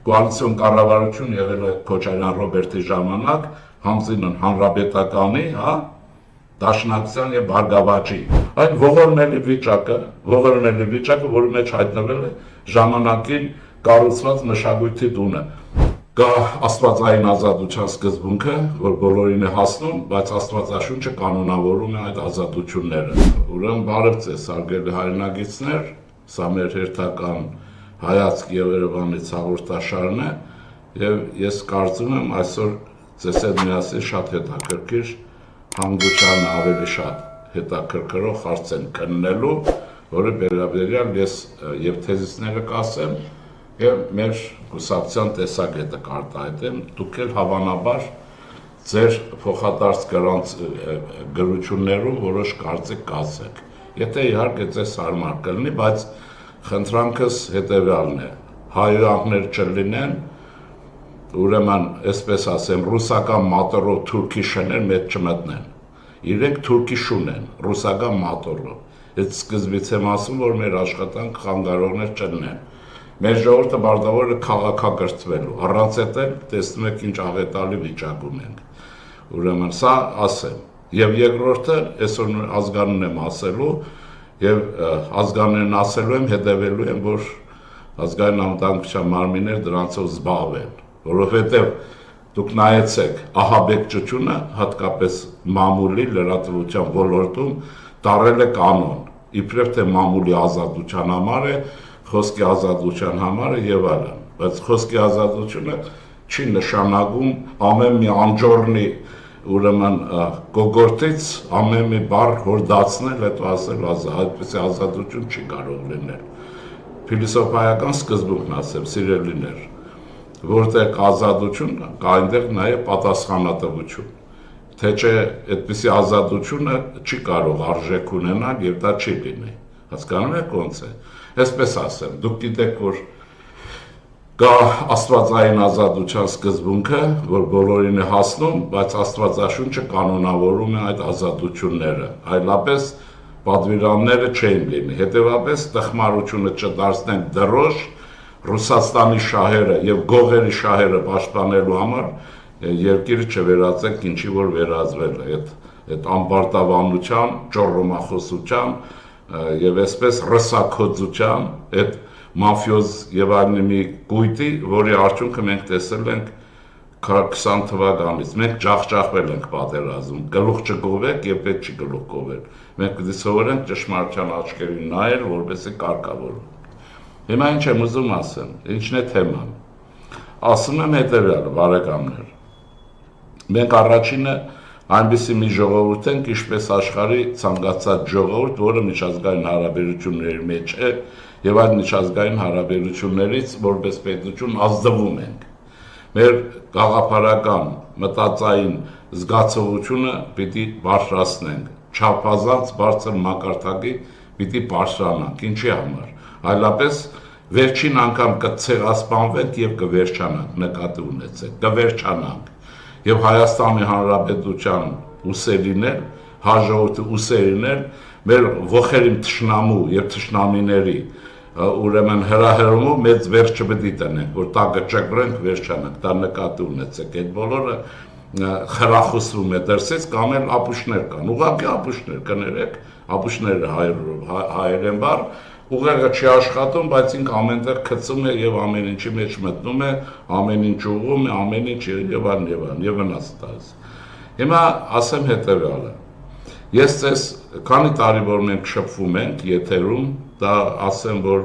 կոալիցիոն կառավարություն եղել է Քոչարյան Ռոբերտի ժամանակ, Համզինն հանրապետականի, Դաշնակցության եւ Բարգավաճի։ Այն ողորմելի վիճակը, որի մեջ հայտնվել է ժամանակին կառուցված մշակույթի տունը։ Կա աստվածային ազատության սկզբունքը, որ բոլորին է հասնում, բայց Աստվածաշունչը կանոնավորում է այդ ազատությունները։ Ուրեմն բարև ձեզ, հարգելի հայրենագիտներ, սա մեր հերթական հայացք Երևանից հաղորդաշարն է, եւ ես կարծում եմ այսօր ձեզ հետ միասին շատ հետաքրքիր հանգուցյալն ավելի շատ հետաքրքրող հարց են քննելու, որը վերաբերյալ ես եւ թեզիսները կասեմ եւ մեր կուսակցության տեսակետը կարտահայտեմ, դուք էլ հավանաբար ձեր փոխադարձ գրություններում որոշ կարծիք կասեք։ Եթե իհարկե ձեզ հարմար կլինի, բայց խնդրանքս հետեւյալն է. հայրենիքներ չլինեն, ուրեմն, այսպես ասեմ, ռուսական մատորով թուրքի շներ մեծ չմտնեն։ Իրենք թուրքի շուն են, ռուսական մատորով։ Այդ սկզբից եմ ասում, որ մեր աշխատանք խանգարողներ չլինեն։ Մեր ժողովուրդը բարձրավոր է քաղաքակրթվելու, առանց այդ էլ տեսնում եք ինչ աղետալի վիճակում ենք։ Ուրեմն սա ասեմ։ Եվ երկրորդը, այսօր ազգանուն եմ ասելու, եւ ազգանունն ասելու եմ, հետևելու եմ, որ ազգային անվտանգության մարմիններ դրանցով զբաղվեն, որովհետեւ դուք նայեցեք ահաբեկչությունը, հատկապես մամուլի լրատվության ոլորտում դարել է կանոն, իբրև թե մամուլի ազատության համար է, խոսքի ազատության համար է եւ այլն, բայց խոսքի ազատությունը չի նշանակում ամեն մի անջորնի ուրեմն գոգորտից ամեն մի բառ հորդացնել, հետո ասել այդպիսի ազատություն չի կարող լինել։ Փիլիսոփայական սկզբունքն ասեմ, սիրելիներ, որտեղ ազատություն կա այնտեղ նաև պատասխանատվություն, թե չէ այդպիսի ազատությունը չի կարող արժեք ունենալ եւ դա չի լինի։ Հասկանում եք ոնց է։ Այսպես ասեմ, դուք գիտեք, որ կա աստվածային ազատության սկզբունքը, որ բոլորին է հասնում, բայց Աստվածաշունչը կանոնավորում է այդ ազատությունները, այլապես պատվիրանները չեն լինի։ Հետևաբար տխմարությունը չդարձնենք դրոշ, Ռուսաստանի շահերը եւ գողերի շահերը պաշտպանելու համար երկիրը չվերածենք ինչի որ վերածվել է այդ ամբարտավանության, ճոռոմախոսության եւ այսպես ռսակոծության, այդ մաֆիոզ եւ այլն մի կույտի, որի արդյունքը մենք տեսել ենք 20 թվականից։ Մենք ջախջախվել ենք պատերազմում, գլուխ չգովեք եւ պետք չի գլուխ գովել։ Մենք պետք է սովորենք ճշմարտության աչքերին նայել, որպեսզի կարգավորվենք։ Հիմա ինչ եմ ուզում ասեմ, ինչն է թեման։ Ասում եմ հետևյալը, բարեկամներ։ Մենք առաջինը այնպիսի մի ժողովուրդ ենք, ինչպես աշխարհի ցանկացած ժողովուրդ, որը միջազգային հարաբերությունների մեջ է եւ այդ միջազգային հարաբերություններից որպես պետություն ազդվում ենք։ Մեր գաղափարական մտածային զգացողությունը պիտի բարձրացնենք, չափազանց բարձր մակարդակի պիտի բարձրանանք, ինչի համար։ Այլապես վերջին անգամ կցեղասպանվենք եւ կվերջանանք, նկատի ունեցեք, կվերջանանք։ Եվ Հայաստանի Հանրապետության ուսերիներ, հաջորդի ուսերիներ, մեր ողերին թշնամու եւ թշնամիների ուրեմն հրահրումով մեծ վերջը պետք է տնենք, որ տակը ճկրենք, վերջանանք, դա նկատի ունեցեք։ Այդ բոլորը խրախուսվում է դրսից կամ էլ ապուշներ կան, ուղղակի ապուշներ կներեք, ապուշները հայերեն են բառ, ուղեղը չի աշխատում, բայց ինք ամենտեղ գցում է եւ ամեն ինչի մեջ մտնում է, ամեն ինչ ուղղում է, ամեն ինչ եւ այլն եւ վնաս տալիս։ Հիմա ասեմ հետեւյալը։ Ես ձեզ քանի տարի որ մենք շփվում ենք եթերում, դա ասեմ որ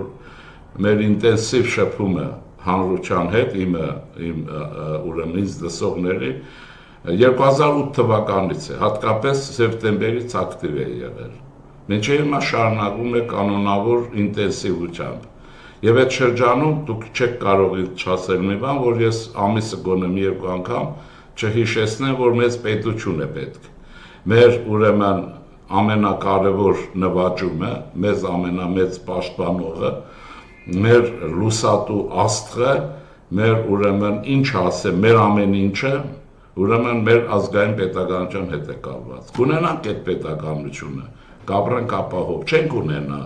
մեր ինտենսիվ շփումը հանրության հետ, իմ ուրեմն ինձ լսողների 2008 թվականից է, հատկապես սեպտեմբերից ակտիվ է եղել։ Մինչև հիմա շարունակվում է կանոնավոր ինտենսիվությամբ։ Եվ այդ շրջանում դուք չեք կարող չասել մի բան, որ ես ամիսը գոնե մի երկու անգամ չհիշեցնեմ, որ մեծ պետություն է պետք։ Մեր ուրեմն ամենակարևոր նվաճումը, մեզ ամենամեծ պաշտպանողը, մեր լուսատու աստղը, մեր ուրեմն ինչ ասեմ, մեր ամեն ինչը, ուրեմն մեր ազգային պետականության հետ է կապված։ Կունենանք այդ պետականությունը, կապրենք ապահով, չենք ունենա,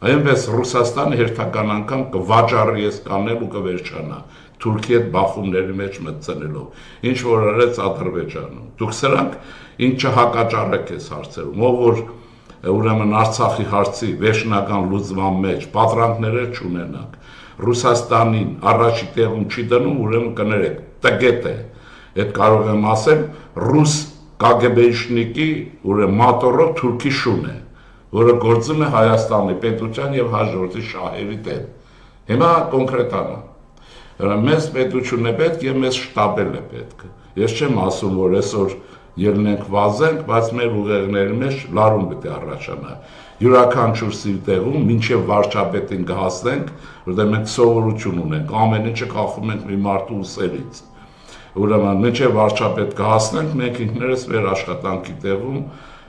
այնպես Ռուսաստանը հերթական անգամ կվաճառի ես կանել ու կվերջանա, Թուրքի հետ բախումների մեջ մտցնելով, ինչ որ արեց Ադրբեջանում։ Դուք սրանք ինչ հակաճառեք ես հարցերում, ով որ ուրեմն Արցախի հարցի վերջնական լուծման մեջ պատրանքներ չունենանք, Ռուսաստանին առաջի տեղում չի դնում, ուրեմն կներեք, տգետ է։ Այդ կարող եմ ասել ռուս կագեբեյշնիկի ուրեմն մատորով թուրքի շուն է, որը գործում է Հայաստանի պետության եւ հաջորդի շահերի դեմ։ Հիմա կոնկրետանա։ Մեզ պետություն է պետք եւ մեզ շտաբել է պետք։ Ես չեմ ասում, որ այսօր ելնենք վազենք, բայց մեր ուղեղների մեջ լարում պետք է առաջանա։ Յուրաքանչյուր սիրտեղում մինչև վարչապետին կհասնենք, որտեղ մենք սովորություն ունենք, ամեն ինչը կախում ենք մի մարդու ուսերից։ Ուրեմն մինչև վարչապետ կհասնենք, մենք ինքներս մեր աշխատանքի տեղում,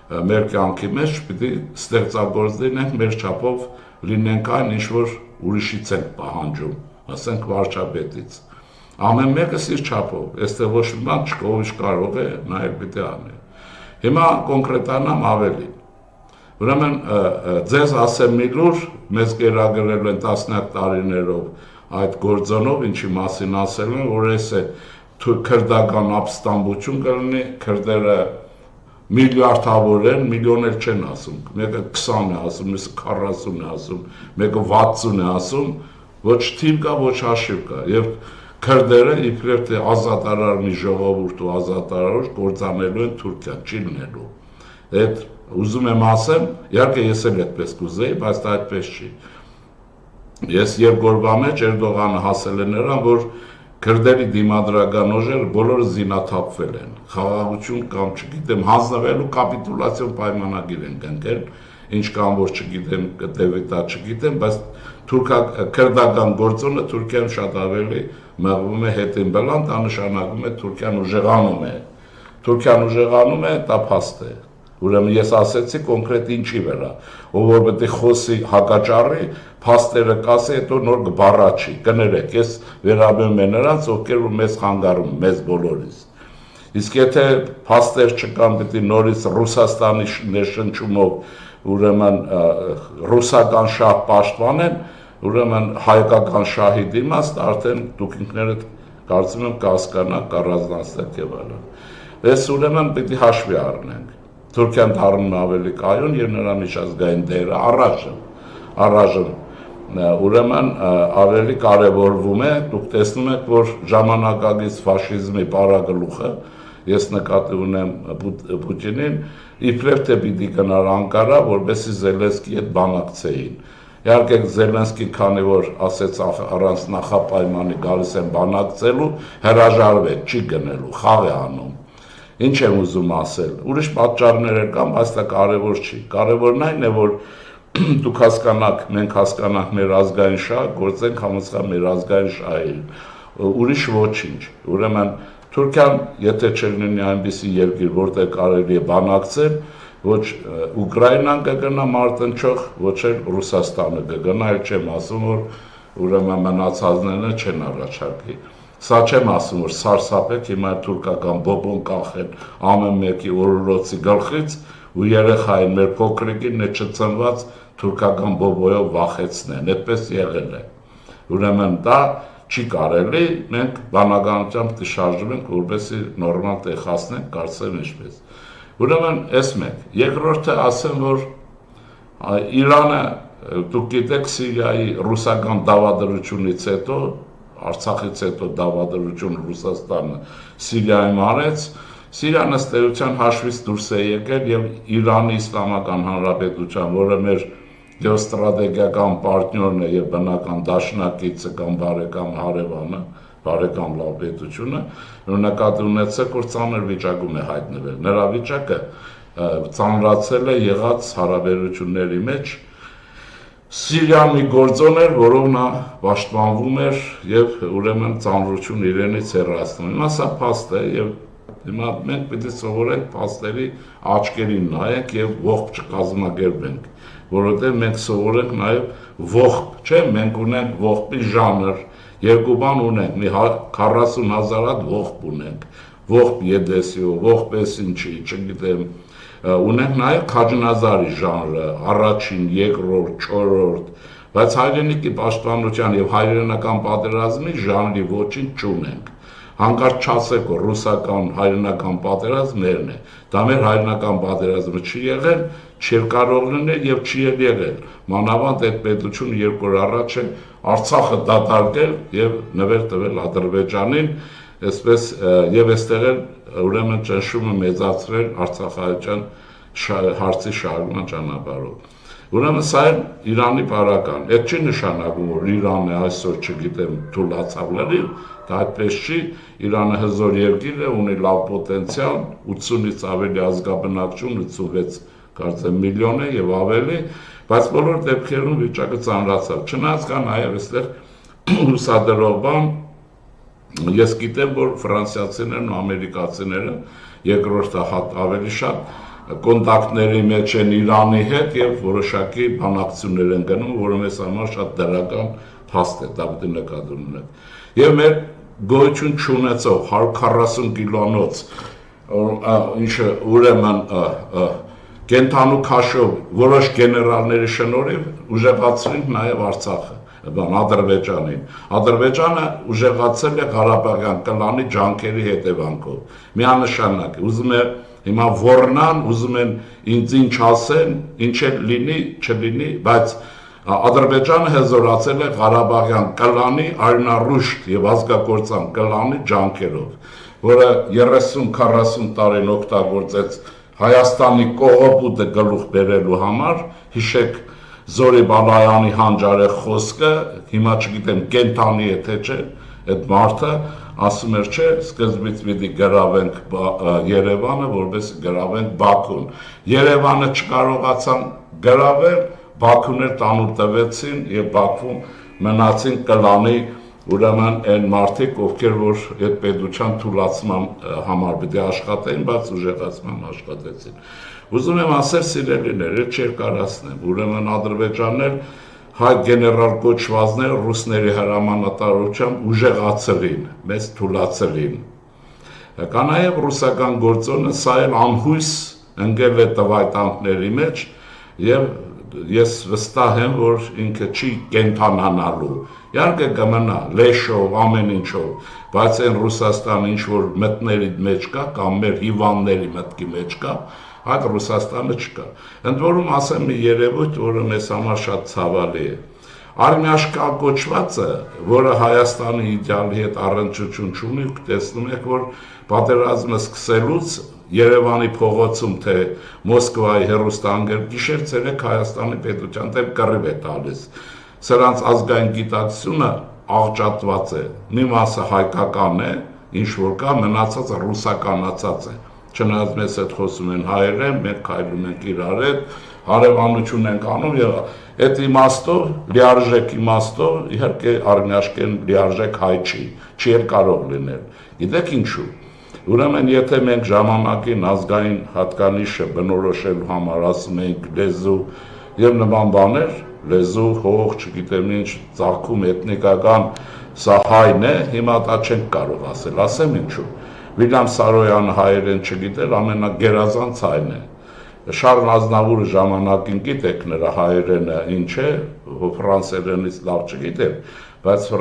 մեր կյանքի մեջ պիտի ստեղծագործ լինենք, մեր չափով լինենք այն, ինչ որ ուրիշից ենք պահանջում, ասենք վարչապետից։ Ամեն մեկը իր չափով, այստեղ ոչ մի բան չկա, ով կարող է, նա էլ պիտի անի։ Հիմա կոնկրետանամ ավելի։ Ուրեմն ձեզ ասեմ մի լուր, մեզ գերագրել են տասնյակ տարիներով այդ գործոնով, ինչի մասին ասել են, որ այս է քրդական ապստամբություն կլինի, քրդերը միլիարդավոր են, միլիոն էլ չեն ասում, մեկը 20 է ասում, մյուսը 40 է ասում, մեկը 60 է ասում, ոչ թիվ կա, ոչ հաշիվ կա, եւ քրդերը իբրև թե ազատարար մի ժողովուրդ ու ազատարար կործանելու են Թուրքիան, չի լինելու։ Այդ ուզում եմ ասեմ, իհարկե ես էլ այդպես կուզեի, բայց դա այդպես չի։ Ես երկրորդ մեջ Էրդողանը հասել է նրան, որ քրդերի դիմադրական ուժերը բոլորը զինաթափվել են, խաղաղություն կամ չգիտեմ, հանձնվելու կապիտուլյացիոն պայմանագիր են կնքել, ինչ կամ որ չգիտեմ, կտևիտա չգիտեմ, բայց քրդական գործոնը Թուրքիան շատ ավելի մղվում է հետին բլան, դա նշանակում է Թուրքիան ուժեղանում է։ Թուրքիան ուժեղանում է, դա փաստ է։ Ուրեմն ես ասեցի կոնկրետ ինչի վրա, ով որ պետք է խոսի հակաճառի, փաստերը կասի, հետո նոր կբառաչի, կներեք, ես վերաբերում եմ նրանց, ովքեր որ մեզ խանգարում, մեզ բոլորիս։ Իսկ եթե փաստեր չկան, պետք է նորից Ռուսաստանի ներշնչումով, ուրեմն ռուսական շահ պաշտպանեն, ուրեմն հայկական շահի դիմաց արդեն դուք ինքներդ կարծում եմ կհասկանաք, կառանձնացնեք եւ այլն։ Այս ուրեմն պետք է հաշվի առնենք։ Թուրքիան դառնում է ավելի կայուն եւ նրա միջազգային դերը առայժմ ուրեմն ավելի կարևորվում է, դուք տեսնում եք, որ ժամանակակից ֆաշիզմի պարագլուխը, ես նկատի ունեմ Պուտինին, իբրև թե պիտի գնար Անկարա, որպեսզի Զելենսկիի հետ բանակցեին։ Իհարկե Զելենսկին, քանի որ ասեց առանց նախապայմանի գալիս են բանակցելու, հրաժարվեց, չի գնելու, խաղ է անում։ Ինչ եմ ուզում ասել, ուրիշ պատճառներ կան, բայց դա կարևոր չի։ Կարևորն այն է, որ դուք հասկանաք, մենք հասկանանք մեր ազգային շահ, գործենք համաձայն մեր ազգային շահերին։ Ուրիշ ոչինչ։ Ուրեմն Թուրքիան, եթե չլինի այնպիսի երկիր, որտեղ կարելի է բանակցել, ոչ Ուկրաինան կգնա մարտնչող, ոչ էլ Ռուսաստանը կգնա, այլ չեմ ասում, որ ուրեմն մնացածները չեն առաջարկի։ Սա չեմ ասում, որ սարսափեք հիմա թուրքական բոբոն կախեն ամեն մեկի օրորոցի գլխից ու երեխային մեր փոքրիկին չծնված թուրքական բոբոյով վախեցնեն, այդպես եղել է։ Ուրեմն դա չի կարելի, մենք բանականությամբ դժշարժվենք, որպեսզի նորմալ տեղ հասնենք, կարծեմ ինչպես։ Ուրեմն էս մեկ, երկրորդը ասեմ, որ Իրանը, դուք գիտեք, Սիրիայի ռուսական դավադրությունից հետո, Արցախից հետո դավադրություն Ռուսաստանը Սիրիայում արեց, Սիրիան ըստ էության հաշվից դուրս է եկել եւ Իրանի Իսլամական Հանրապետության, որը մեր գեոստրատեգիական պարտներն է եւ բնական դաշնակիցը կամ բարեկամ հարևանը, բարեկամ լավ պետությունը, նկատի ունեցեք, որ ծանր վիճակում է հայտնվել։ Նրա վիճակը ծանրացել է եղած հարաբերությունների մեջ Սիրիան մի գործոն էր, որով նա պաշտպանվում էր եւ ուրեմն ծանրություն իրենից հեռացնում։ Հիմա սա փաստ է եւ հիմա մենք պետք է սովորենք փաստերի աչքերին նայենք եւ ողջ չկազմակերպենք, որովհետեւ մենք սովորենք նաեւ ողջ, չէ՞, մենք ունենք ողբի ժանր, երկու բան ունենք, մի 40,000 հատ ողբ ունենք, ողբ Եդեսիո, ողբ ինչի, չգիտեմ, ունենք նաև Քաջնազարի ժանրը, առաջին, երկրորդ, չորրորդ, բայց հայրենիքի պաշտպանության եւ հայրենական պատերազմի ժանրի ոչինչ չունենք։ Հանկարծ չասեք, որ ռուսական հայրենական պատերազմներն է, դա մեր հայրենական պատերազմը չի եղել, չի կարող լինել եւ չի եղել։ Մանավանդ այդ պետությունը 2 օր առաջ է Արցախը դատարկել եւ նվեր տվել Ադրբեջանին, այսպես եւ այստեղ էլ ուրեմն ճնշումը մեծացրել Արցախահայության հարցի շարժման ճանապարհով։ Ուրեմն սա է Իրանի բարական։ Այդ չի նշանակում, որ Իրանը այսօր, չգիտեմ, թուլացավ լրիվ, դա այդպես չի, Իրանը հզոր երկիր է, ունի լավ պոտենցիալ, 80-ից ավելի ազգաբնակչություն, 86 կարծեմ միլիոն է եւ ավելի, բայց բոլոր դեպքերում վիճակը ծանրացավ։ Չնայած կա նաեւ այստեղ հուսադրող բան, ես գիտեմ, որ ֆրանսիացիներն ու ամերիկացիները երկրորդը ավելի շատ կոնտակտների մեջ են Իրանի հետ եւ որոշակի բանակցություններ են գնում, որը մեզ համար շատ դրական փաստ է, դա պետք է նկատի ունենք։ Եվ մեր գոյություն չունեցող 140 կիլոնոց, ինչը ուրեմն կենթանու քաշով որոշ գեներալների շնորհիվ ուժեղացրին նաեւ Արցախը, Ադրբեջանին։ Ադրբեջանը ուժեղացել է Ղարաբաղյան կլանի ջանքերի հետևանքով։ Միանշանակ ուզում է հիմա ոռնան, ուզում են ինձ ինչ ասեն, ինչ էլ լինի, չլինի, բայց Ադրբեջանը հզորացել է Ղարաբաղյան կլանի արյունառուշտ եւ ազգակործան կլանի ջանքերով, որը 30-40 տարին օգտագործեց Հայաստանի կողոպուտը գլուխ բերելու համար, հիշեք Զորի Բալայանի հանճարեղ խոսքը, հիմա չգիտեմ կենթանի է թե չէ, այդ մարդը ասում էր չէ, սկզբից պիտի գրավենք Երևանը, որպես գրավենք Բաքուն։ Երևանը չկարողացան գրավել, Բաքուներ տանուլ տվեցին եւ Բաքվում մնացին կլանի ուրեմն այն մարդիկ, ովքեր որ այդ պետության թուլացման համար պիտի աշխատեին, բայց ուժեղացման աշխատեցին։ Ուզում եմ ասել սիրելիներ, չերկարացնեմ, ուրեմն Ադրբեջանն էլ հայ գեներալ կոչվածները ռուսների հրամանատարությամբ ուժեղացրին, մեզ թուլացրին։ Կա նաև ռուսական գործոնը սա էլ անհույս ընկել է տվայտանքների մեջ եւ ես վստահ եմ, որ ինքը չի կենթանանալու։ Իհարկե կմնա լեշով, ամեն ինչով, բայց այն Ռուսաստանը ինչ որ մտների մեջ կա կամ մեր հիվանդների մտքի մեջ կա, այդ Ռուսաստանը չկա։ Ընդ որում ասեմ մի երևույթ, որը մեզ համար շատ ցավալի է։ Արմյաշկա կոչվածը, որը Հայաստանի իդեալի հետ առնչություն չունի, տեսնում եք, որ պատերազմը սկսելուց Երևանի փողոցում թե Մոսկվայի հեռուստաընկեր գիշեր ցերեկ Հայաստանի պետության դեմ կռիվ է տալիս։ Սրանց ազգային գիտակցությունը աղճատված է։ Մի մասը հայկական է, ինչ որ կա, մնացածը ռուսականացած է։ Չնայած մեզ հետ խոսում են հայերեն, մենք քայլում ենք իրար հետ, հարևանություն ենք անում եւ այդ իմաստով, լիարժեք իմաստով, իհարկե Արմյաշկեն լիարժեք հայ չի էլ կարող լինել։ Գիտեք ինչու։ Ուրեմն եթե մենք ժամանակին ազգային հատկանիշը բնորոշելու համար ասում ենք լեզու եւ նման բաներ, լեզու, հող, չգիտեմ ինչ, ծագում էթնիկական սա հայն է, հիմա դա չենք կարող ասել, ասեմ ինչու։ Վիլյամ Սարոյանը հայերեն չգիտեր, ամենագերազանց հայն է։ Շարլ Ազնավուրը ժամանակին գիտեք նրա հայերենը ինչ է, ֆրանսերենից լավ չգիտեմ, բայց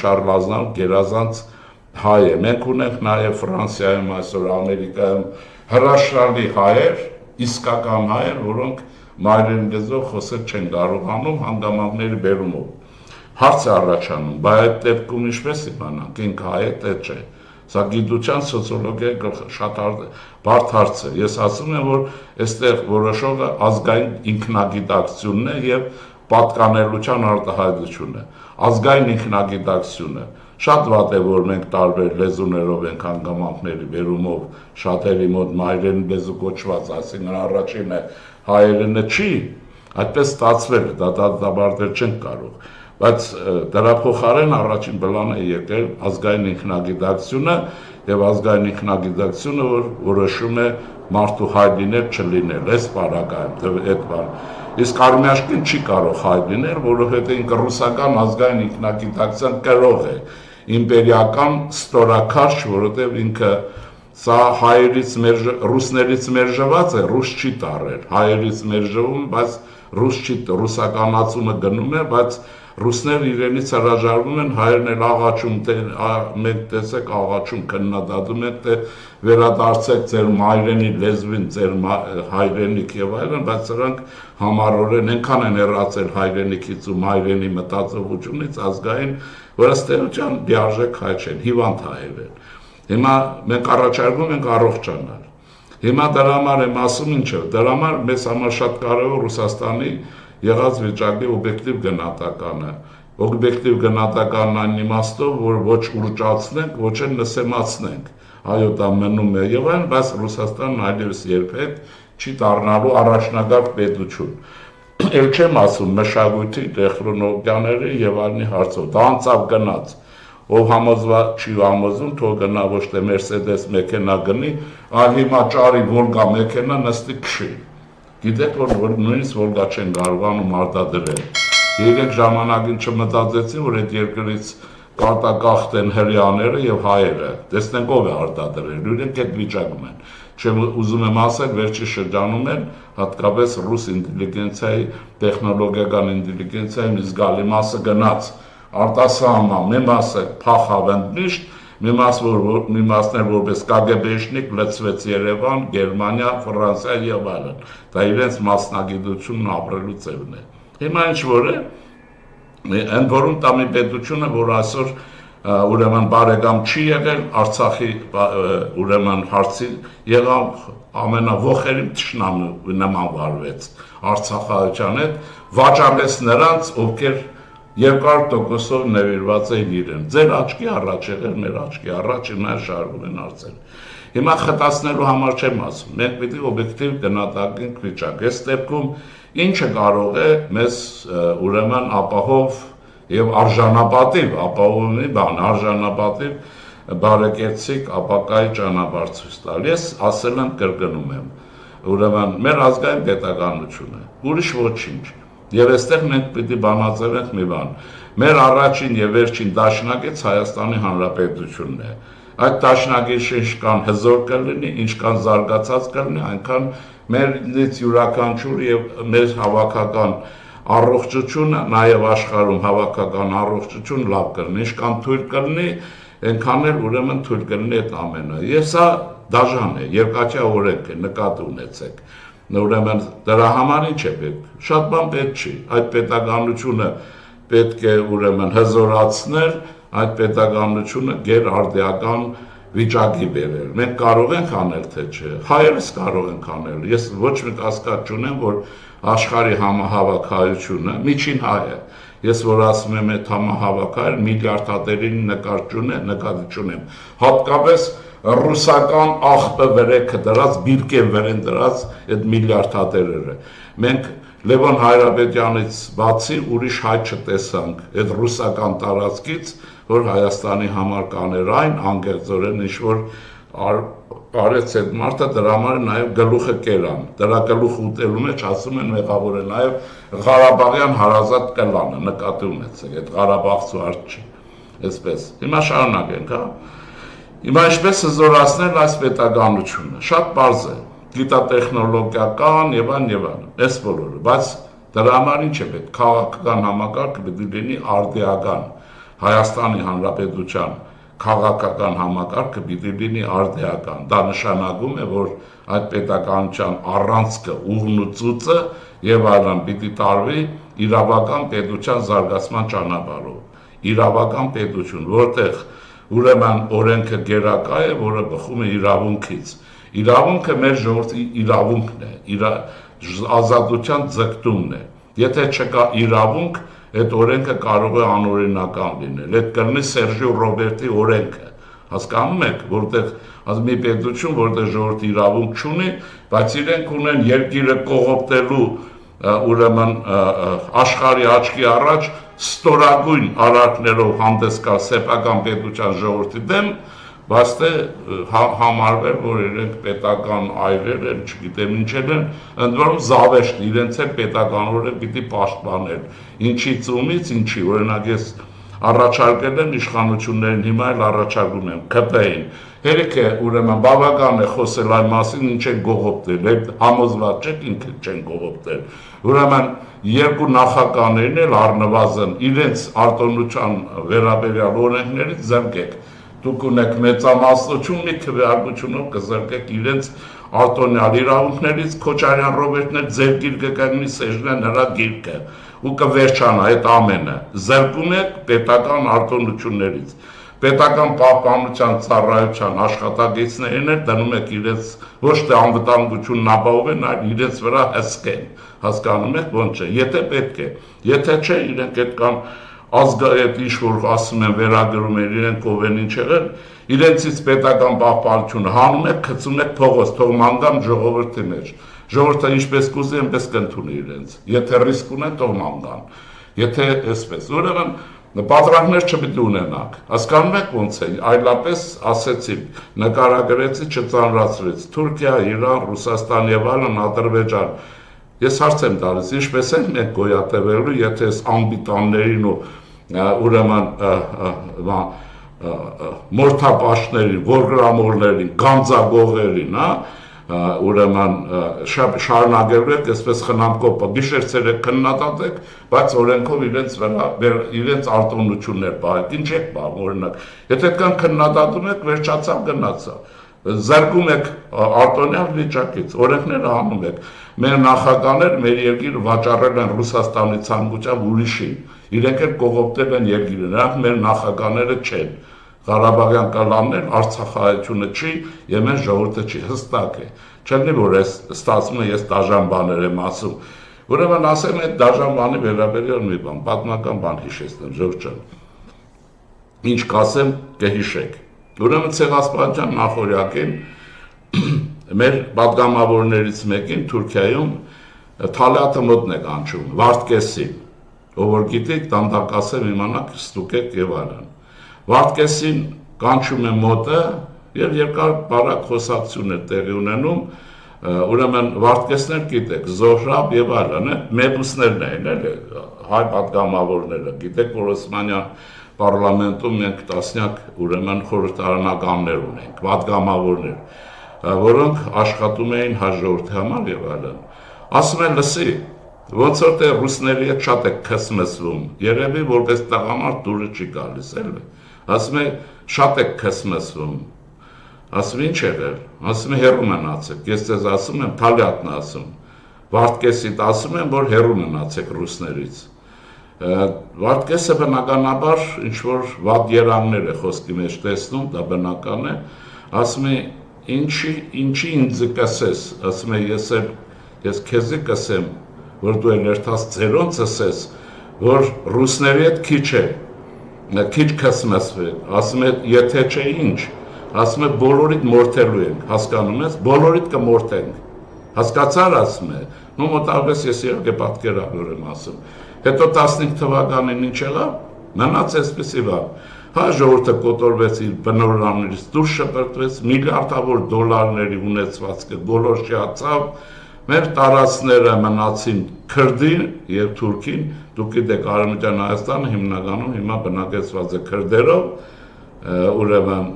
Շարլ Ազնավուրը գերազանց հայ է։ Մենք ունենք նաև Ֆրանսիայում, այսօր Ամերիկայում հրաշալի հայեր, իսկական հայեր, որոնք մայրեն լեզվով խոսել չեն կարողանում հանգամանքների բերումով։ Հարց է առաջանում, բայց այդ դեպքում ինչպես իմանանք, ինքը հայ է, թե չէ։ Սա գիտության սոցիոլոգիայի շատ բարդ հարց է։ Ես ասում եմ, որ այստեղ որոշողը ազգային ինքնագիտակցությունն է եւ պատկանելության արտահայտությունը։ Ազգային ինքնագիտակցությունը շատ վատ է, որ մենք տարբեր լեզուներով ենք հանգամանքների բերումով շատերի մոտ մայրեն լեզու կոչված, այսինքն առաջինը հայերենը չի, այդպես ստացվել է, դա բարդել չենք կարող, բայց դրա փոխարեն առաջին պլան է եկել ազգային ինքնագիտակցությունը եւ ազգային ինքնագիտակցությունը, որ որոշում է մարդու հայ լինել, չլինել, այս բարակայում, այդ բան։ Իսկ Արմյաշկին չի կարող հայ լինել, որովհետեւ ինքը ռուսական ազգային ինքնագիտակցության կրող է, իմպերիական ստորաքարշ, որովհետեւ ինքը սա հայերից ռուսներից մերժված է, ռուս չի տարել, հայերից մերժվում, բայց ռուսականացումը գնում է, բայց ռուսները իրենից հրաժարվում են, հայերն էլ աղաչում, մենք տեսեք աղաչում քննադատում եք, թե վերադարձեք ձեր մայրենի լեզվին, ձեր հայրենիք եւ այլն, բայց սրանք համառորեն այնքան են հեռացել հայրենիքից ու մայրենի մտածողությունից ազգային, որ ըստ էության լիարժեք հայ չեն, հիվանդ հայեր են։ Հիմա մենք առաջարկում ենք առողջանալ։ Հիմա դրա համար եմ ասում ինչ է, դրա համար մեզ համար շատ կարևոր Ռուսաստանի եղած վիճակի օբյեկտիվ գնահատականը։ Օբյեկտիվ գնահատականն այն իմաստով, որ ոչ ուռճացնենք, ոչ էլ նսեմացնենք։ Այո, դա մնում է եւ այն, բայց Ռուսաստանն այլևս երբեք չի դառնալու առաջնագահ պետություն։ Էլ չեմ ասում մշակույթի, տեխնոլոգիաների եւ այլնի հարցով։ Դա անցավ գնաց։ Ով համոզված չի համոզում, թող գնա ոչ թե Mercedes մեքենա գնի, այլ հիմա ճարի Volga մեքենա նստի քշի։ Գիտեք, որ նույնիսկ Volga չեն կարողանում արտադրել։ Իրենք ժամանակին չմտածեցին, որ այդ երկրից կարտագաղթեն հրեաները եւ հայերը։ Տեսնենք ով է արտադրել, իրենք այդ վիճակում են։ Չեմ ուզում եմ ասել, վերջի շրջանում են հատկապես ռուս ինտելիգենցիայի, տեխնոլոգիական ինտելիգենցիայի մի զգալի մասը գնաց արտասահմա, մի մասը փախավանդնիշտ, մի մասներ որպես KGB-շնիկ լցվեց Երևան, Գերմանիա, Ֆրանսիա եւ այլն։ Դա իրենց մասնագիտությունն ապրելու ձևն է։ Հիմա ինչ որ է, այն որում տա մի պետությունը, որ այսօր ուրեմն բարեկամ չի եղել Արցախի ուրեմն հարցի եղավ ամենավոխերին թշնամու նման վարվեց Արցախահայության հետ, վաճառեց նրանց, ովքեր 200%-ով նվիրված էին իրեն։ Ձեր աչքի առաջ եղել, մեր աչքի առաջ, հիմա շարվում են արծել։ Հիմա խտացնելու համար չեմ ասում, մենք պիտի օբյեկտիվ գնահատենք վիճակը։ Այս դեպքում ինչը կարող է մեզ ուրեմն ապահով եւ արժանապատիվ, ապահովի բան, արժանապատիվ բարեկեցիկ ապակայի ճանապարհ ցույց տալ։ Ես ասել եմ, կրկնում եմ, ուրեմն մեր ազգային պետականությունը, ուրիշ ոչինչ։ Եվ այստեղ մենք պիտի բանաձևենք մի բան։ Մեր առաջին եւ վերջին դաշնակից Հայաստանի Հանրապետությունն է։ Այդ դաշնակի ինչքան հզոր կլինի, ինչքան զարգացած կլինի, այնքան մերից յուրաքանչյուր եւ մեր հավաքական առողջությունը, նաեւ աշխարհում հավաքական առողջություն լավ կլինի, ինչքան թույլ կլինի, այնքան էլ ուրեմն թույլ կլինի այդ ամենը։ Եվ սա դաժան է, երկաթյա օրենք է, նկատի ունեցեք։ Ուրեմն դրա համար ինչ է պետք։ Շատ բան պետք չի։ Այդ պետականությունը պետք է ուրեմն հզորացնել, այդ պետականությունը գերարդիական վիճակի բերել։ Մենք կարող ենք անել, թե չէ։ Հայերս կարող ենք անել։ Ես ոչ մի կասկած չունեմ, որ աշխարհի համահավաքայությունը միջին հայ է։ Ես որ ասում եմ այդ համահավաքայել միլիարդատերին նկատի չունեմ։ Հատկապես ռուսական աղբը վրեքը դրած, բիրկեն վրեն դրած այդ միլիարդատերերը։ Մենք Լևոն Հայրապետյանից բացի ուրիշ հայ չտեսանք այդ ռուսական տարածքից, որ Հայաստանի համար կաներ այն անգերձորեն ինչ-որ արեց այդ մարդը, դրա համար նաև գլուխը կերան։ Դրա գլուխը ուտելու մեջ ասում են մեղավոր է նաև Ղարաբաղյան հարազատ կլանը, նկատի ունեցեք, այդ Ղարաբաղցու հարց չի։ Այսպես։ Հիմա շարունակենք, հա։ Հիմա ինչպես հզորացնել այս պետականությունը, շատ պարզ է, գիտատեխնոլոգիական եւ այլն, այս բոլորը, բայց դրա համար ինչ է պետք, քաղաքական համակարգը պետք է լինի արդիական, Հայաստանի Հանրապետության քաղաքական համակարգը պիտի լինի արդիական, դա նշանակում է, որ այդ պետականության առանցքը, ուղն ու ծուծը եւ այլն պիտի տարվի իրավական պետության զարգացման ճանապարհով, իրավական պետություն, որտեղ ուրեմն օրենքը գերակա է, որը բխում է իրավունքից։ Իրավունքը մեր ժողովրդի իրավունքն է, ազատության ձգտումն է։ Եթե չկա իրավունք, այդ օրենքը կարող է անօրինական լինել։ Այդ կլինի Սերժիո Ռոբերտի օրենքը։ Հասկանում եք, որտեղ մի պետություն, որտեղ ժողովուրդը իրավունք չունի, բայց իրենք ունեն երկիրը կողոպտելու ուրեմն աշխարհի աչքի առաջ ստորագույն արարքներով հանդես գալ սեփական պետության ժողովրդի դեմ, բայց թե համարվել, որ իրենք պետական այրեր են, չգիտեմ ինչ են, ընդ որում զավեշտ իրենց էլ պետականորեն պիտի պաշտպանել։ Ինչից ումից, ինչի, օրինակ ես առաջարկել են իշխանություններին, հիմա էլ առաջարկում են ԿՊ-ին։ Հերիք է ուրեմն բավական է խոսել այն մասին, ինչ են գողոպտել, այդ համոզված չեք ինքը չեն գողոպտել։ Ուրեմն երկու նախագահներին էլ առնվազն իրենց արտոնության վերաբերյալ օրենքներից զրկեք։ Դուք ունեք մեծամասնություն, մի քվեարկությունով կզրկեք իրենց արտոնյալ իրավունքներից, Քոչարյան Ռոբերտն էլ ձեր գիրկը կգնի Սերժնյան նրա գիրկը ու կվերջանա այդ ամենը։ Զրկում եք պետական արտոնություններից։ Պետական պահպանության ծառայության աշխատակիցներին էլ դնում եք իրենց ոչ թե անվտանգությունն ապահովեն, այլ իրենց վրա հսկեն։ Հասկանում եք ոնց է։ Եթե պետք է, եթե չէ, իրենք այդ կամ ազգայետ ինչ-որ ասում են վերագրում են իրենք ով են ինչ եղել, իրենցից պետական պահպանությունը հանում եք, գցում եք փողոց, թող ման գան ժողովրդի մեջ։ Ժողովուրդը ինչպես կուզի, այնպես կընդունի իրենց։ Եթե ռիսկ ունեն, թող ման գան։ Եթե այսպես, ուրեմն պատրանքներ չպիտի ունենաք։ Հասկանում եք ոնց է, այլապես ասեցի, նկարագրեցի, չծանրացրեց։ Թուրքիա, Իրան, Ռուսաստան եւ այլն, Ադրբեջան։ Ես հարց եմ տալիս, ինչպես ենք մենք գոյատևելու, եթե այս ամբիտաններին ու ուրեմն մորթապաշտներին, ворգրամորներին, գանձագողերին, ուրեմն շարունակելու եք այսպես խնամքով գիշեր-ցերեկ քննադատեք, բայց օրենքով իրենց արտոնություններ պահեք, ինչ եք պահում օրինակ, եթե այդքան քննադատում եք, վերջացավ գնացավ, զրկում եք արտոնյալ վիճակից, օրենքները հանում եք, մեր նախագահներ մեր երկիրը վաճառել են Ռուսաստանի ցանկությամբ ուրիշին, իրենք էլ կողոպտել են երկիրը, նրանք մեր նախագահները չեն, Ղարաբաղյան կլաններ, Արցախայությունը չի եւ մեր ժողովուրդը չի, հստակ է, չլինի որ ես ստացվում է ես դաժան բաներ եմ ասում, ուրեմն ասեմ այդ դաժան բանի վերաբերյալ մի բան, պատմական բան հիշեցնեմ, ժողովուրդ ջան, ինչ կասեմ կհիշեք, ուրեմն Ցեղասպանության նախօրյակին մեր պատգամավորներից մեկին Թուրքիայում Թալյատը մոտնն է կանչում, Վարդկեսին, ով որ գիտեք, տանդակասեմ իմանաք, ստուգեք եւ այլն։ Վարդկեսին կանչում է մոտը եւ երկար բարակ խոսակցություն է տեղի ունենում, ուրեմն Վարդկեսներ գիտեք, Զոհրաբ եւ այլն, մեդուսներն են, էլի, հայ պատգամավորները, գիտեք, որ Օսմանյան պարլամենտում մենք տասնյակ ուրեմն խորհրդարանականներ ունենք, պատգամավորներ, որոնք աշխատում էին հաջորդի համար եւ այլն։ Ասում են լսի, ոնց որ թե ռուսների հետ շատ է քսմսվում, երևի որպես տղամարդ դուրը չի գալիս, էլի։ Ասում է շատ է քսմսվում։ Ասում ինչ եղել։ Ասում է հեռու մնացեք։ Ես ձեզ ասում եմ, Թալյատն ասում։ Վարդկեսիդ ասում եմ, որ հեռու մնացեք ռուսներից։ Վարդկեսը բնականաբար ինչ որ վատ երանգներ է խոսքի մեջ տեսնում, դա բնական է։ Ասում է ինչի ինձ կասես, ասում է ես քեզի կասեմ, որ դու էլ երթաս ծերոնց ասես, որ ռուսների հետ քիչ է, քիչ կսմսվեն, ասում է եթե չէ ինչ, ասում է բոլորիդ մորթելու ենք, հասկանում ես, բոլորիդ կմորթենք, հասկացար ասում է, նո մոտավորապես ես իհարկե պատկերավոր եմ ասում, հետո 15 թվականին ինչ եղավ, մնաց այսպեսի բան, հա ժողովուրդը կոտորվեց իր բնօրրաններից դուրս շպրտվեց, միլիարդավոր դոլարների ունեցվածքը գոլորշիացավ, մեր տարածքները մնացին քրդին եւ թուրքին, դուք գիտեք Արևմտյան Հայաստանը հիմնականում հիմա բնակեցված է քրդերով, ուրեմն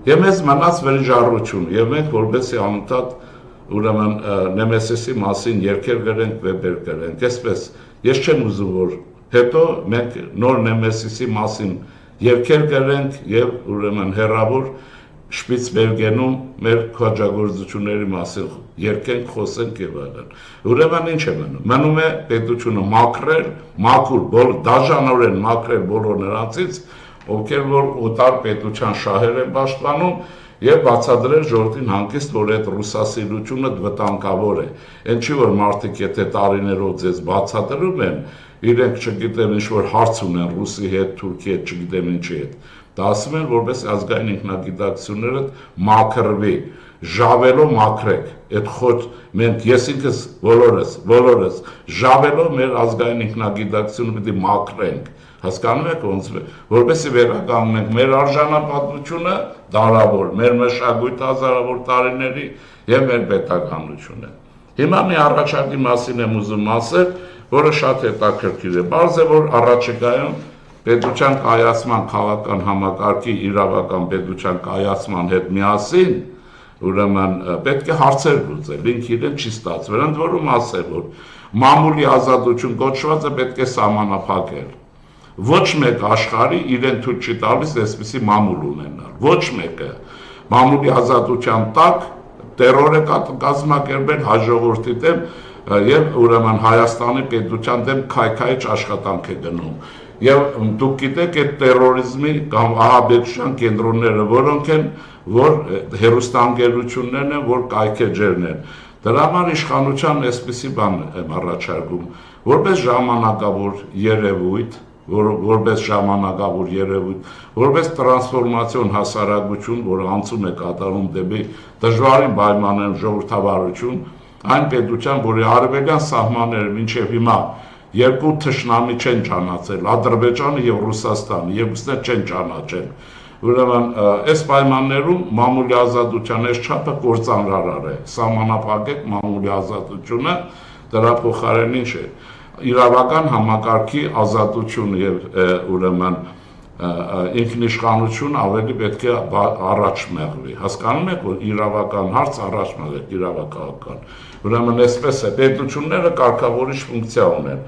եւ մեզ մնաց վերջառություն եւ մենք որպեսի անընդհատ ուրեմն Նեմեսիսի մասին երկեր գրենք, վեպեր գրենք, այսպես ես չեմ ուզում որ հետո մենք նոր Նեմեսիսի մասին երկեր գրենք եւ ուրեմն հերավոր Շպիցբերգենում մեր քաջագործությունների մասին երկենք, խոսենք եւ այլն։ Ուրեմն ինչ է մնում։ Մնում է պետությունը մաքրել, մաքուր, դաժանորեն մաքրել բոլոր նրանցից, ովքեր որ օտար պետության շահեր են պաշտպանում եւ բացադրել ժողովրդին հանգիստ, որ այդ ռուսասիրությունը վտանգավոր է։ Այն չի որ մարդիկ եթե տարիներով ձեզ բացատրում են, իրենք չգիտեն ինչ որ հարց ունեն ռուսի հետ, թուրքի հետ, չգիտեմ ինչի հետ։ Դա ասում են որպես ազգային ինքնագիտակցությունները մաքրվի, ժավելով մաքրեք։ Այդ խոտ մենք ես ինքս բոլորս ժավելով մեր ազգային ինքնագիտակցությունը պիտի մաքրենք։ Հասկանում եք ոնց որպեսզի վերականգնենք մեր արժանապատվությունը դարավոր, մեր մշակույթը հազարավոր տարիների եւ մեր պետականությունը։ Հիմա մի առաջարկի մասին եմ ուզում ասել, որը շատ հետաքրքիր է։ Բարձր է որ առաջիկայում պետության կայացման քաղաքական համակարգի իրավական պետության կայացման հետ միասին, ուրեմն պետք է հարցեր լուծել, ինքը իրեն չի ստացվել, ընդ որում ասել, որ մամուլի ազատություն կոչվածը պետք է սահմանափակել։ Ոչ մեկ աշխարհի իրեն թույլ չի տալիս այսպիսի մամուլ ունենալ, ոչ մեկը մամուլի ազատության տակ տերոր է կազմակերպել հաջողորդի դեմ եւ ուրեմն Հայաստանի պետության դեմ քայքայիչ աշխատանք է գնում։ Եվ դուք գիտեք այդ տերորիզմի կամ ահաբեկչության կենտրոնները որոնք են, որ հերոստանգերություններն են, որ կայքեջերն են։ Դրա համար իշխանության այսպիսի բան եմ առաջարկում, որպես ժամանակավոր երևույթ, որպես տրանսֆորմացիոն հասարակություն, որ անցում է կատարում դեպի դժվարին պայմաններում ժողովրդավարություն, այն պետության, որի արևելյան սահմանները մինչև հիմա երկու թշնամի չեն ճանաչել, Ադրբեջանը եւ Ռուսաստանը, երկուսն էլ չեն ճանաչել։ Ուրեմն այս պայմաններում մամուլի ազատության այս չափը կործանարար է, սահմանափակեք մամուլի ազատությունը, դրա փոխարեն ինչ է իրավական համակարգի ազատություն եւ ուրեմն ինքնիշխանություն ավելի պետք է առաջ մեղվի։ Հասկանում եք, որ իրավական հարց առաջ մեղվեք իրավական։ Ուրեմն այսպես է, պետությունները կարգավորիչ ֆունկցիա ունեն։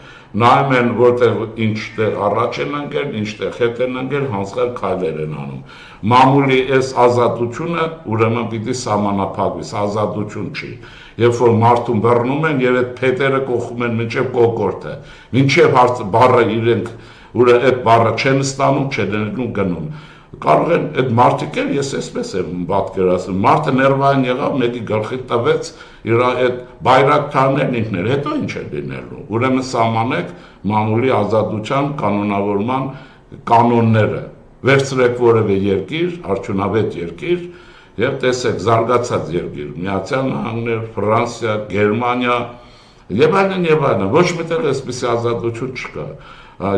Նայում են, որտեղ ինչտեղ առաջ են ընկել, ինչտեղ հետ են ընկել, հանցել քայլեր են անում։ Մամուլի այս ազատությունը ուրեմն պիտի սահմանափակվի, ազատություն չի։ Երբ որ մարդուն բռնում են եւ այդ փետերը կողում են մինչեւ կոկորտը, մինչեւ բառը իրենք ուրը այդ բառը չեն ստանում, չեն գնում։ Կարող են այդ մարդիկ էլ ես այսպես եմ պատկերացնում, մարդը ներվային եղավ, մեկի գլխի տվեց իր այդ բայրակթարներն ինքն էր, հետո ինչ է լինելու։ Ուրեմն սահմանեք մամուլի ազատության կանոնավորման կանոնները, վերցրեք որևէ երկիր, արդյունավետ երկիր եւ տեսեք զարգացած երկիր, Միացյալ Նահանգներ, Ֆրանսիա, Գերմանիա եւ այլն, ոչ մտեղ այսպիսի ազատություն չկա։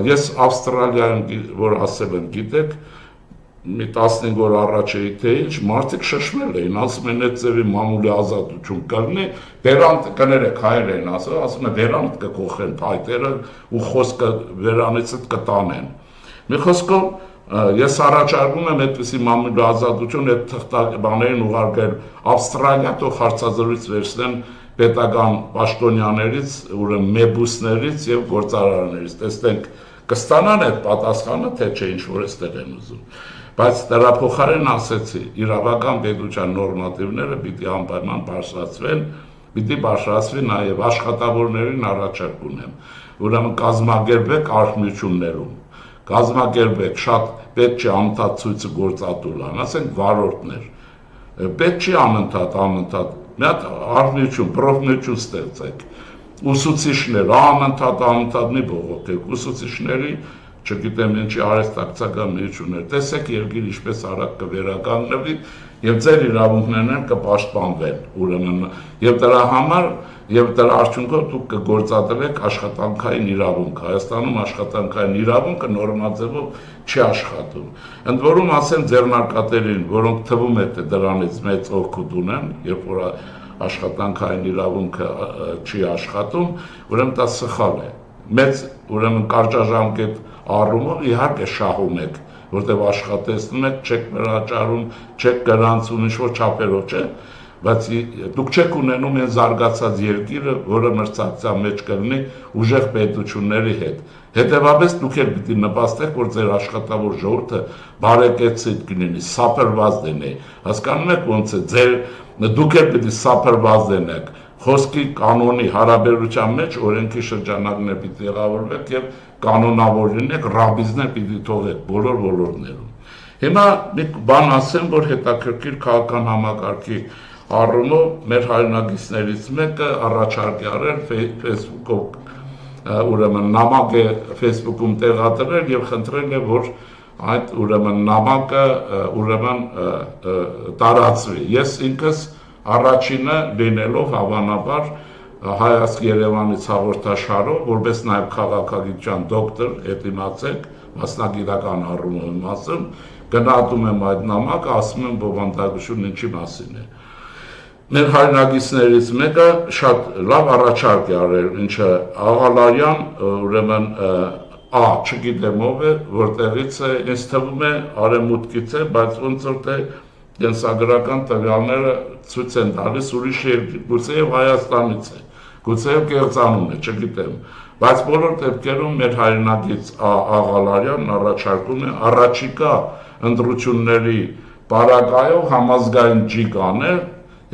Ես Ավստրալիայում, որ ասել եմ, գիտեք, մի 15 օր առաջ էի թե ինչ, մարդիկ շշմել էին, ասում են այդ ձևի մամուլի ազատություն կլինի, վերանտ կներեք հայեր էին ասում են վերանտ կկոխեն փայտերը ու խոսքը վերանից կտանեն։ Մի խոսքով ես առաջարկում եմ այդպիսի մամուլի ազատություն այդ թղթաբաներին ուղարկել Ավստրալիա, թող հարցազրույց վերցնեն պետական պաշտոնյաներից, ուրեմն մեբուսներից եւ գործարարներից, տեսնենք կստանան այդ պատասխանը, թե չէ ինչ որ էստեղ են ուզում։ Բայց դրա փոխարեն ասեցի, իրավական պետության նորմատիվները պիտի անպայման բարձրացվեն, պիտի բարձրացվի նաեւ աշխատավորներին առաջարկ ունեմ։ Ուրեմն կազմակերպեք արհմիություններում, կազմակերպեք շատ պետք չի անընդհատ ցույցը գործատուլան, ասենք վարորդներ, պետք չի անընդհատ մի հատ արհմիություն, պրոֆմիություն ստեղծեք, ուսուցիչներ, անընդհատ մի բողոքեք, ուսուցիչների չգիտեմ ինչի արհեստակցական միություններ, տեսեք երկիր ինչպես արագ կվերականգնվի եւ ձեր իրավունքներն կպաշտպանվեն, ուրեմն եւ դրա համար եւ դրա արդյունքով դուք կգործադրեք աշխատանքային իրավունք։ Հայաստանում աշխատանքային իրավունքը նորմատիվով չի աշխատում։ Ընդ որում ասեմ ձեռնարկատերին, որոնք թվում է թե դրանից մեծ օգուտ ունեն, երբ որ աշխատանքային իրավունքը չի աշխատում, ուրեմն դա սխալ է։ Մեծ ուրեմն կարճաժամկետ առումով իհարկե շահում եք, որտեղ աշխատեցնում եք, չեք վերաճարում, չեք գրանցում, ինչ-որ չափերով, չէ, բայց դուք չեք ունենում այն զարգացած երկիրը, որը մրցակցության մեջ կլինի ուժեղ պետությունների հետ։ Հետևաբար դուք էլ պիտի նպաստեք, որ ձեր աշխատավոր ժողովուրդը բարեկեցիկ կլինի, սափրված լինի։ Հասկանում եք ոնց է, դուք էլ պիտի սափրված լինեք։ Խոսքի կանոնի հարաբերության մեջ օրենքի շրջանակներ պիտի եղավորվեք եւ կանոնավոր լինեք, ռաբիզներ պիտի թողեք բոլոր ոլորտներում։ Հիմա մի բան ասեմ, որ հետաքրքիր քաղաքական համակարգի առումով մեր հայրենագիցներից մեկը առաջարկ է արել Facebook-ով, ուրեմն նամակ է Facebook-ում տեղադրել եւ խնդրել է, որ այդ ուրեմն նամակը ուրեմն տարածվի։ Ես ինքս առաջինը լինելով հավանաբար Հայացք Երևանից հաղորդաշարով, որպես նաև քաղաքագիտության դոկտոր, հետ իմացեք, մասնագիտական առումով եմ ասում, գնահատում եմ այդ նամակը, ասում եմ բովանդակություն ինչի մասին է։ Մեր հայրենագիցներից մեկը շատ լավ առաջարկ է արել, ինչը Աղալարյան, ուրեմն չգիտեմ ով է, որտեղից է, ինձ թվում է արևմուտքից է, բայց ոնց որ թե կենսագրական տվյալները ցույց են տալիս ուրիշ երկրի, գուցեև Հայաստանից է, գուցեև Գերմանիայից է, չգիտեմ, բայց բոլոր դեպքերում մեր հայրենագից Աղալարյանն առաջարկում է առաջիկա ընտրությունների պարագայով համազգային ջիկ անել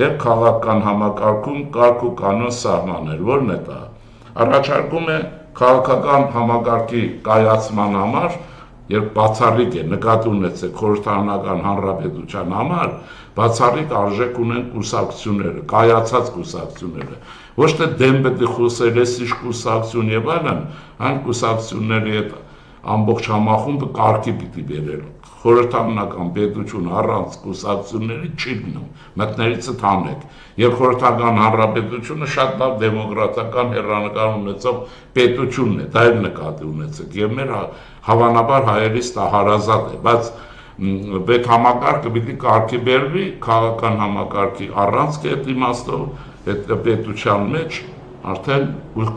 եւ քաղաքական համակարգում կարգ ու կանոն սահմանել, որն է դա։ Առաջարկում է քաղաքական համակարգի կայացման համար, երբ բացառիկ է, նկատի ունեցեք խորհրդարանական հանրապետության համար, բացառիկ արժեք ունեն կուսակցությունները, կայացած կուսակցությունները, ոչ թե դեմ պետք է խոսել էսիշ կուսակցություն եւ այլն, այն կուսակցությունների հետ ամբողջ համախումբը կարգի պիտի բերել։ Խորհրդարանական պետություն առանց կուսակցությունների չի լինում, մտներիցը թանեք։ Եվ խորհրդական հանրապետությունը շատ լավ դեմոկրատական հեռանկար ունեցող պետությունն է, դա էլ նկատի ունեցեք։ Եվ մեր հավանաբար հայերից դա հարազատ է, բայց պետ համակարգը պիտի կարգի բերվի քաղաքական համակարգի առանց այդ իմաստով այդ պետության մեջ արդեն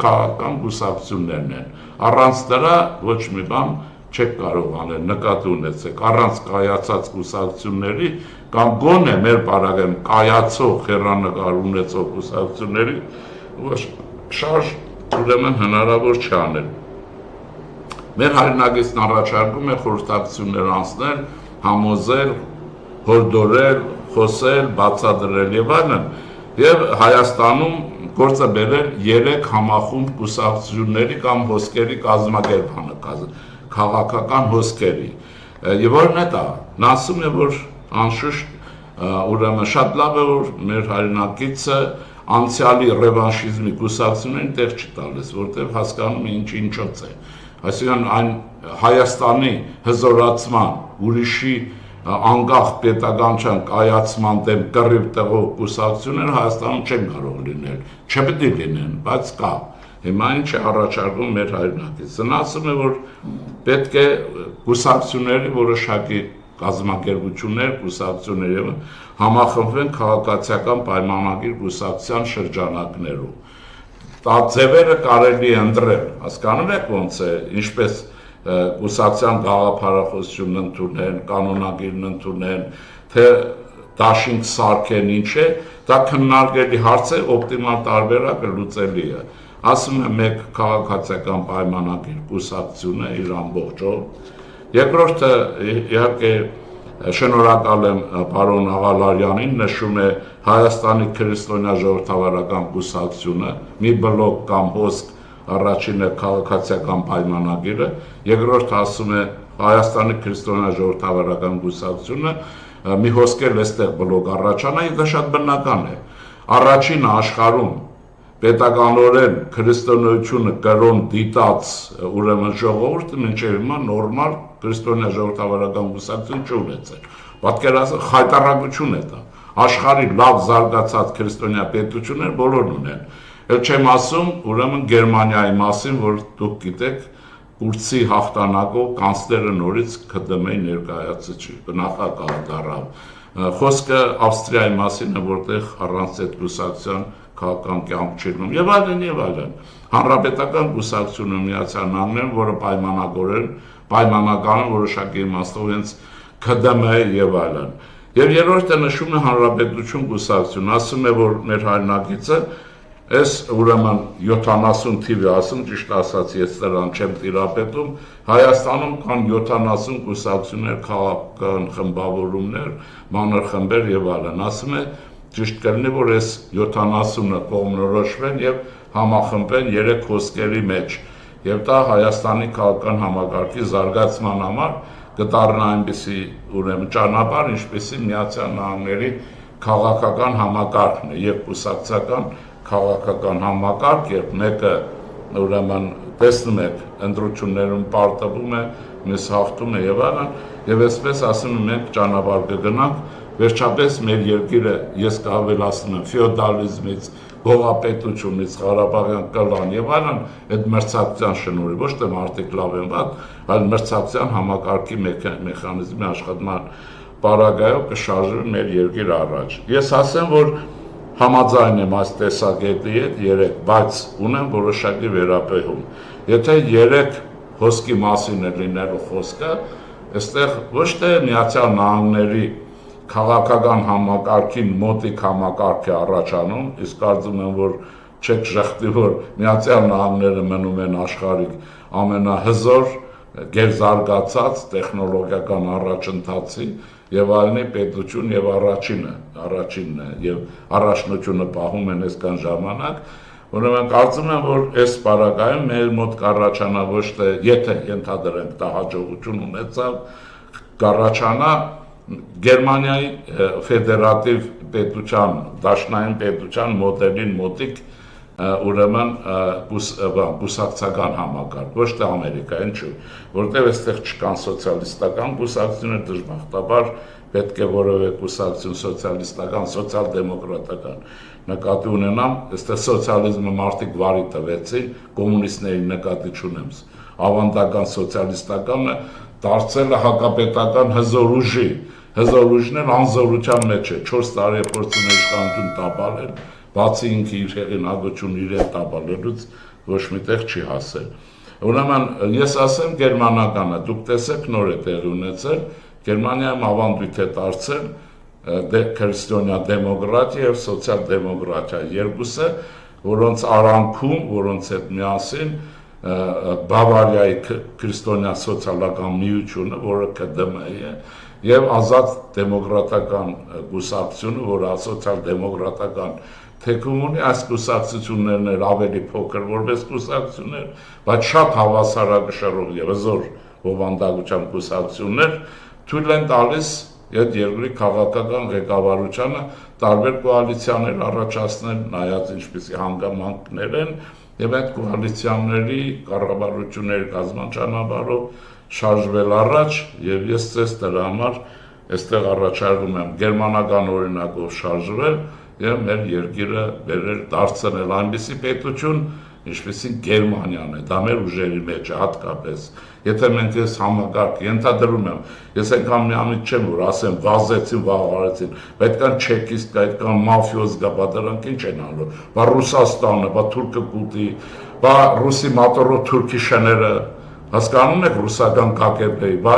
քաղաքական կուսակցություններն են։ Առանց դրա ոչ մի բան չեք կարող անել, նկատի ունեցեք, առանց կայացած կուսակցությունների կամ գոնե մեր պարագայում կայացող հեռանկար ունեցող կուսակցությունների շարժ ուրեմն հնարավոր չի անել։ Մեր հայրենագիծն առաջարկում է խորհրդակցություններ անցնել, համոզել, հորդորել, խոսել, բացատրել եւ այլն, եւ Հայաստանում գործը բերել 3 համախումբ կուսակցությունների կամ հոսքերի կազմակերպանը, քաղաքական հոսքերի։ Եվ որն է դա։ Նա ասում է, որ անշուշտ ուրեմն շատ լավ է, որ մեր հայրենակիցը անցյալի ռևանշիզմի կուսակցություններին տեղ չի տալիս, որտեղ հասկանում է ինչոց է։ Այսինքն այն Հայաստանի հզորացման, ուրիշի անկախ պետականության կայացման դեմ կռիվ տղող կուսակցությունները Հայաստանում չեն կարող լինել, չպետք է լինեն, բայց կա։ Հիմա ինչ է առաջարկում մեր հայրենակիցը։ Նա ասում է, որ պետք է կուսակցությունների որոշակի կազմակերպություններ, կուսակցություններ համախմբվեն քաղաքացիական պայմանագիր կուսակցության շրջանակներում։ Դա ձևերը կարելի է ընտրել, հասկանում եք ոնց է, ինչպես կուսակցության գաղափարախոսությունն ընդունեն, կանոնագիրն ընդունեն, թե դաշինք սարքեն ինչ է, դա քննարկելի հարց է, օպտիմալ տարբերակը լուծելի է։ Ասում է մեկ քաղաքացիական պայմանագիր կուսակցությունը իր ամբողջով։ Երկրորդը իհարկե շնորհակալ եմ պարոն Աղալարյանին, նշում է Հայաստանի քրիստոնյա ժողովրդավարական կուսակցությունը, մի բլոկ կամ հոսք առաջինը քաղաքացիական պայմանագիրը, երկրորդ ասում է Հայաստանի քրիստոնյա ժողովրդավարական կուսակցությունը, մի հոսքել էստեղ բլոկ առաջանա, եւ դա շատ բնական է։ Առաջինը աշխարհում պետականորեն քրիստոնեությունը կրոն դիտած ուրեմն ժողովուրդը մինչև հիմա նորմալ քրիստոնյա ժողովրդավարական կուսակցություն չունեցել։ Պատկերացրեք խայտարակություն է դա։ Աշխարհի լավ զարգացած քրիստոնյա պետություններ բոլորն ունեն։ Էլ չեմ ասում ուրեմն Գերմանիայի մասին, որ դուք գիտեք, Կուրցի հաղթանակով կանցլերը նորից ԿԴՄ-ի ներկայացուցիչ նախագահ դառավ։ Խոսքը Ավստրիայի մասին է, որտեղ առանց այդ կուսակցության քաղաքական կյանք չի լինում եւ այլն։ Հանրապետական կուսակցությունը Միացյալ Նահանգներում, որը պայմանական որոշակի իմաստով հենց ԿԴՄ եւ այլն։ Եվ երրորդը նշում է Հանրապետություն կուսակցություն, ասում է, որ մեր հայրենակիցը այս ուրեմն 70 թիվի ասում, ճիշտ ասած ես դրան չեմ տիրապետում, Հայաստանում կան 70 կուսակցություններ, քաղաքական խմբավորումներ, մանր խմբեր եւ այլն, ասում է ճիշտ կլինի, որ այս 70-ը կողմնորոշվեն եւ համախմբեն 3 հոսքերի մեջ։ Եվ դա Հայաստանի քաղաքական համակարգի զարգացման համար կդառնա այնպիսի ուրեմն ճանապարհ, ինչպեսի Միացյալ Նահանգների քաղաքական համակարգն է եւ կուսակցական քաղաքական համակարգ, երբ մեկը ուրեմն տեսնում եք ընտրություններում պարտվում է, մյուս հաղթում է եւ այլն, եւ այսպես ասում եմ մենք ճանապարհ կգնանք, վերջապես մեր երկիրը ես կավելացնում եմ ֆեոդալիզմից, գողապետությունից, Ղարաբաղյան կլան եւ այլն, այդ մրցակցության շնորհիվ ոչ թե մարդիկ լավ են վատ, այլ մրցակցության համակարգի մեխանիզմի աշխատման պարագայով կշարժվի մեր երկիրը առաջ։ Ես ասեմ, որ համաձայն եմ այս տեսակետի հետ 3, բայց ունեմ որոշակի վերապեհում։ Եթե 3 հոսքի մասին է լինելու խոսքը, այստեղ ոչ թե Միացյալ Նահանգների քաղաքական համակարգին մոտիկ համակարգ է առաջանում, իսկ կարծում եմ, որ չեք շղթի, որ Միացյալ Նահանգները մնում են աշխարհի ամենահզոր, գերզարգացած տեխնոլոգիական առաջընթացի եւ այլնի պետություն եւ առաջինն է եւ առաջնությունը պահում են այսքան ժամանակ, ուրեմն կարծում եմ, որ այս պարագայում մեր մոտ կառաջանա ոչ թե եթե ենթադրենք դա հաջողություն ունեցավ, կառաջանա Գերմանիայի ֆեդերատիվ պետության, դաշնային պետության մոդելին մոտիկ ուրեմն կուսակցական համակարգ, ոչ թե Ամերիկա, ինչու, որտեղ այստեղ չկան սոցիալիստական կուսակցություններ, դժբախտաբար պետք է որևէ կուսակցություն սոցիալիստական, սոցիալ-դեմոկրատական նկատի ունենամ, այստեղ սոցիալիզմը մարդիկ վարի տվեցին, կոմունիստների նկատի չունեմ, ավանդական սոցիալիստականը դարձել է հակապետական հզոր ուժի, հզոր ուժն էլ անզորության մեջ է, 4 տարի է փորձում իշխանություն տապալել, բացի ինքը իր հեղինակությունը իրեն տապալելուց ոչ միտեղ չի հասել։ Ուրեմն ես ասեմ գերմանականը, դուք տեսեք նոր է տեղի ունեցել, Գերմանիայում ավանդույթ է դարձել քրիստոնյա դեմոկրատիա եւ սոցիալ-դեմոկրատիա երկուսը, որոնց արանքում, որոնց հետ միասին Բավարիայի քրիստոնյա սոցիալական միությունը, որը ԿԴՄ է, եւ ազատ դեմոկրատական կուսակցությունը, որը սոցիալ-դեմոկրատական թեկում ունի, այս կուսակցություններն էլ ավելի փոքր որպես կուսակցություններ, բայց շատ հավասարակշռող եւ հզոր բովանդակության կուսակցություններ թույլ են տալիս այդ երկրի քաղաքական ղեկավարությանը տարբեր կոալիցիաներ առաջացնել, նայած ինչպիսի հանգամանքներ են, եւ այդ կոալիցիաների կառավարությունների կազմման ճանապարհով շարժվել առաջ, եւ ես ցես դրա համար այստեղ առաջարկում եմ գերմանական օրինակով շարժվել եւ մեր երկիրը բերել դարձնել այնպիսի պետություն, ինչպիսին Գերմանիան է, դա մեր ուժերի մեջ է հատկապես։ Եթե մենք այս համակարգ ենթադրում եմ, ես այնքան միամիտ չեմ, որ ասեմ վազեցին, վաղարեցին, պետք է չեկիստ կա, պետք է մաֆիոզ կա, բա դրանք ինչ են անում, բա Ռուսաստանը, բա թուրքը կուտի, բա ռուսի մատորո թուրքի շները, հասկանում եք ռուսական ԿԳԲ-ի, բա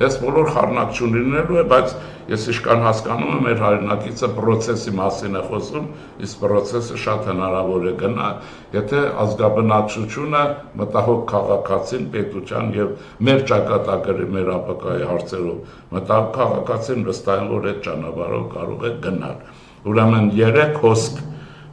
այս բոլոր խառնակություն լինելու է, բայց ես իշքան հասկանում եմ, մեր հայրենակիցը պրոցեսի մասին է խոսում, իսկ պրոցեսը շատ հնարավոր է գնա, եթե ազգաբնակչությունը մտահոգ քաղաքացին պետության եւ մեր ճակատագրի, մեր ապակայի հարցերով մտահոգ քաղաքացին վստահ եմ, որ այդ ճանապարհով կարող է գնալ։ Ուրեմն 3 հոսք,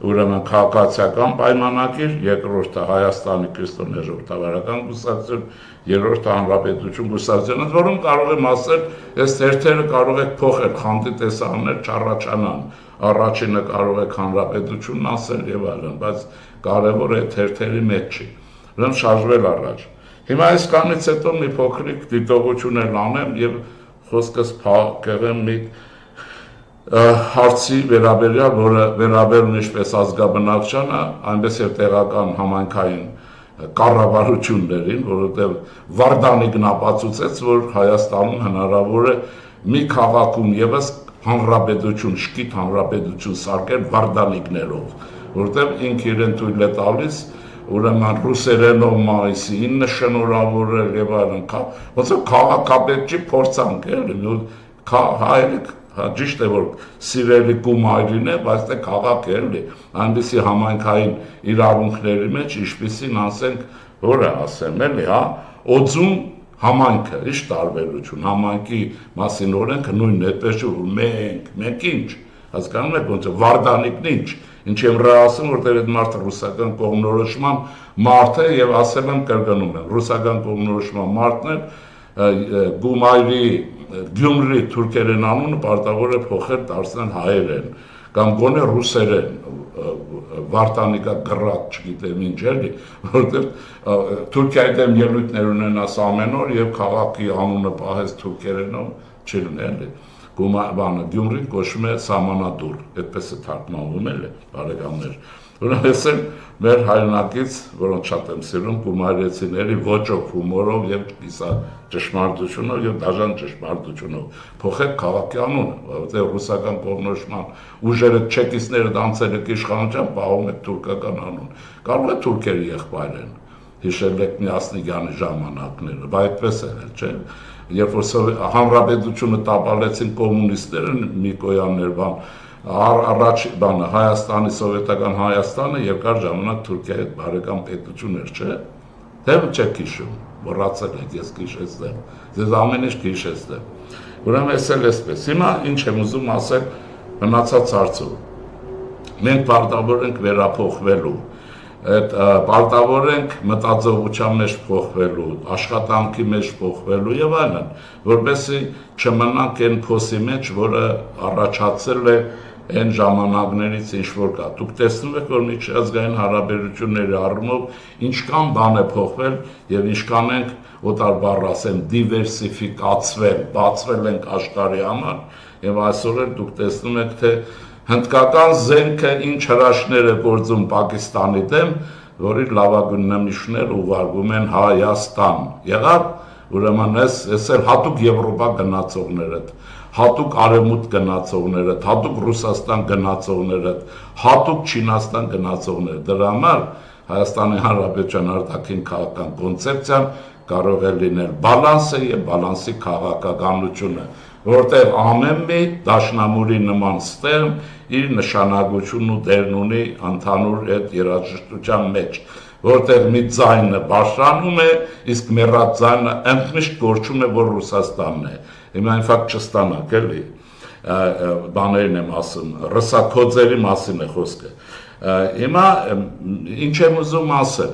ուրեմն քաղաքացիական պայմանագիր, երկրորդը Հայաստանի քրիստոնյա ժողովրդավարական կուսակցություն, երրորդը Հանրապետություն կուսակցությունը, որում կարող եմ ասել, այս թերթերը կարող եք փոխել, խանդի տեսաններ չառաջանան, առաջինը կարող եք Հանրապետությունն ասել եւ այլն, բայց կարևորը այդ թերթերի մեջ չի։ Ուրեմն շարժվել առաջ։ Հիմա այսքանից հետո մի փոքրիկ դիտողություն էլ անեմ եւ խոսքս փակեմ մի հարցի վերաբերյալ, որը վերաբերում ինչպես ազգաբնակչությանը, այնպես եւ տեղական համայնքային կառավարություններին, որովհետեւ Վարդանիկն ապացուցեց, որ Հայաստանում հնարավոր է մի քաղաքում եւս հանրապետություն, շքիթ հանրապետություն սարքել Վարդանիկներով, որովհետեւ ինքը իրեն թույլ է տալիս ուրեմն ռուսերենով մայիսի 9 շնորհավորել եւ այլն, ոնց որ քաղաքապետի փորձանք էլի, հայերք ճիշտ է, որ սիրելի կումայրին է, բայց դե քաղաք է էլի, այնպիսի համայնքային իրավունքների մեջ, ինչպիսին ասենք, որը ասեմ էլի, օձում համայնքը, ինչ տարբերություն, համայնքի մասին օրենքը նույնն է, այդպես չէ, որ մենք ինչ, հասկանում եք ոնց է, Վարդանիկն ինչ եմ ասում, որտեղ այդ մարդը ռուսական կողմնորոշման մարդ է եւ ասել եմ կրկնում եմ, ռուսական կողմնորոշման մարդն է Գումայրի Գյումրի թուրքերեն անունը պարտավոր է փոխել դարձնել հայերեն կամ գոնե ռուսերեն Վարդանիկա գրած չգիտեմ ինչ էլի, որտեղ Թուրքիայի դեմ ելույթներ ունենաս ամեն օր եւ քաղաքի անունը պահես թուրքերենով չլինի էլի։ Գյումրին կոչվում է Սամանադուր, այդպես է թարգմանվում էլի, բարեկամներ։ Ուրեմն ես եմ մեր հայրենակից, որոնց շատ եմ սիրում, գումարեցիների ոճով, հումորով եւ իսա ճշմարտությունով եւ դաժան ճշմարտությունով փոխեք քաղաքի անունը, որովհետեւ ռուսական կողմնորոշման ուժերը չեկիստները դանցել եք իշխանության, պահում եք թուրքական անուն։ Կարող է թուրքերի եղբայր են։ հիշել եք Միասնիկյանի ժամանակները, բայց այդպես էր, չէ՞։ Երբ որ հանրապետությունը տապալեցին կոմունիստները, Միկոյաններ բան, առաջ բանը Հայաստանի սովետական Հայաստանը երկար ժամանակ Թուրքիայի հետ բարեկամ պետություն էր, չէ՞։ Թե չեք հիշում, մոռացել եք, ես հիշեցեմ, ձեզ ամեն ինչ հիշեցեմ։ Ուրեմն էս էլ էսպես։ Հիմա ինչ եմ ուզում ասել մնացած հարցում։ Մենք պարտավոր ենք վերափոխվելու, այդ պարտավոր ենք մտածողության մեջ փոխվելու, աշխատանքի մեջ փոխվելու եւ այլն, որովհետեւ չմնանք այն փոսի մեջ, որը առաջացել է այն ժամանակներից ինչ որ կա։ Դուք տեսնում եք, որ միջազգային հարաբերությունների առումով ինչքան բան է փոխվել եւ ինչքան ենք օտար բառ ասեմ դիվերսիֆիկացվել, բացվել ենք աշխարհի համար եւ այսօր էլ դուք տեսնում եք, թե հնդկական զենքը ինչ հրաշքներ է գործում Պակիստանի դեմ, որի լավագույն նմուշներ ուղարկում են Հայաստան։ Եղավ, ուրեմն ես էլ հատուկ Եվրոպա գնացողներդ, հատուկ Արևմուտք գնացողներդ, հատուկ Ռուսաստան գնացողներդ, հատուկ Չինաստան գնացողներդ։ Դրա համար Հայաստանի Հանրապետության արտաքին քաղաքական կոնցեպցիան կարող է լինել բալանսը եւ բալանսի քաղաքականությունը, որտեղ ամեն մի դաշնամուրի նման ստեղ իր նշանակությունն ու դերն ունի ընդհանուր այդ երաժշտության մեջ, որտեղ մի ձայնը բարձրանում է, իսկ մեռած ձայնը ընդմիշտ կոչում է, որ Ռուսաստանն է։ Հիմա ինֆակտ չստանանք, էլի, բաներն եմ ասում, ռսակոծերի մասին է խոսքը։ Հիմա ինչ եմ ուզում ասել։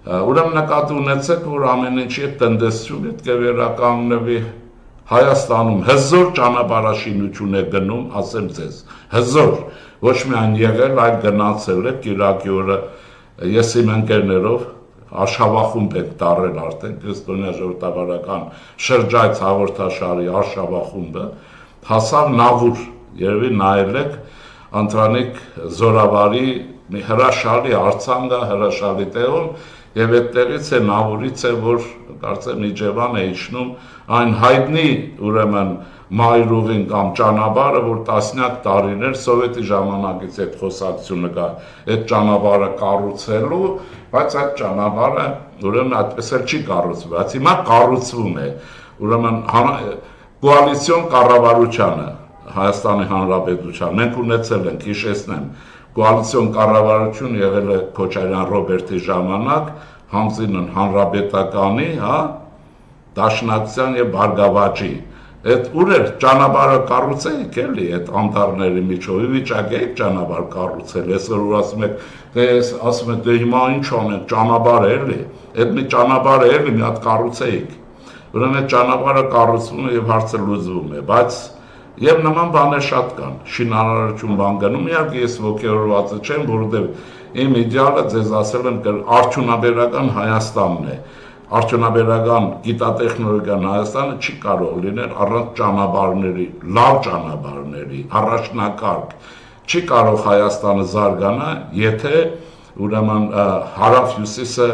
Ուրեմն նկատի ունեցեք, որ ամեն ինչի տնտեսություն պետք է վերականգնվի Հայաստանում հզոր ճանապարհաշինություն է գնում, ասեմ ձեզ, հզոր, ոչ միայն եղել, այլ գնացել է Կիրակի օրը ես իմ ընկերներով Արշավախումբ ենք տարել արդեն քրիստոնյա ժողովրդավարական շրջայց հաղորդաշարի Արշավախումբը, հասավ Նավուր, երևի նայել եք, Անտրանիկ Զորավարի մի հրաշալի արձանգա, հրաշալի տեղում եւ այդտեղից է Նավուրից է, որ կարծեմ Իջևան է իջնում այն հայտնի ուրեմն մայրուղին կամ ճանապարհը, որ տասնյակ տարիներ սովետի ժամանակից այդ խոսակցությունը կա, այդ ճանապարհը կառուցելու, բայց այդ ճանապարհը ուրեմն այդպես էլ չի կառուցվում, բայց հիմա կառուցվում է, ուրեմն կոալիցիոն կառավարությանը Հայաստանի Հանրապետության մենք ունեցել ենք, հիշեցնեմ, կոալիցիոն կառավարություն եղել է Քոչարյան Ռոբերտի ժամանակ, Համզինն Հանրապետականի, հա, Դաշնակցության եւ Բարգավաճի։ Այդ ուր էր ճանապարհը կառուցեիք էլի, այդ անտառների միջով, վիճակ եք ճանապարհ կառուցել, այսօր ասում եք, դե ասում եք, դե հիմա ինչ անենք, ճանապարհ էլի, այդ մի ճանապարհ է էլի, մի հատ կառուցեիք։ Ուրեմն այդ ճանապարհը կառուցվում է եւ հարցը լուծվում է, բայց եւ նման բաներ շատ կան։ Շինարարություն բան գնում, իհարկե ես ոգեորված չեմ, որովհետեւ իմ իդեալը ձեզ ասել եմ արդյունաբերական Հայաստանն է։ Արդյունաբերական գիտատեխնոլոգիական Հայաստանը չի կարող լինել առանց ճանապարհների, լավ ճանապարհների, առաջնակարգ։ Չի կարող Հայաստանը զարգանա, եթե ուրեմն հարավ-հյուսիսը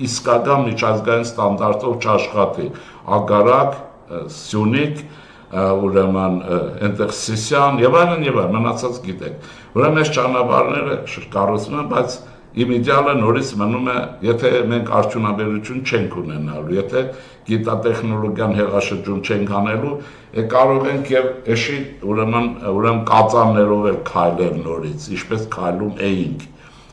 իսկական միջազգային ստանդարտով չաշխատի։ Ագարակ, Սյունիք, ուրեմն այնտեղ Սիսիան եւ այլն, մնացած գիտեք։ Ուրեմն այս ճանապարհները կառուցվում են, բայց իմ իդեալը նորից մնում է, եթե մենք արդյունաբերություն չենք ունենալու, եթե գիտատեխնոլոգիան հեղաշրջում չենք անելու, կարող ենք եւ էշի ուրեմն կածաններով էլ քայլել նորից, ինչպես քայլում էինք։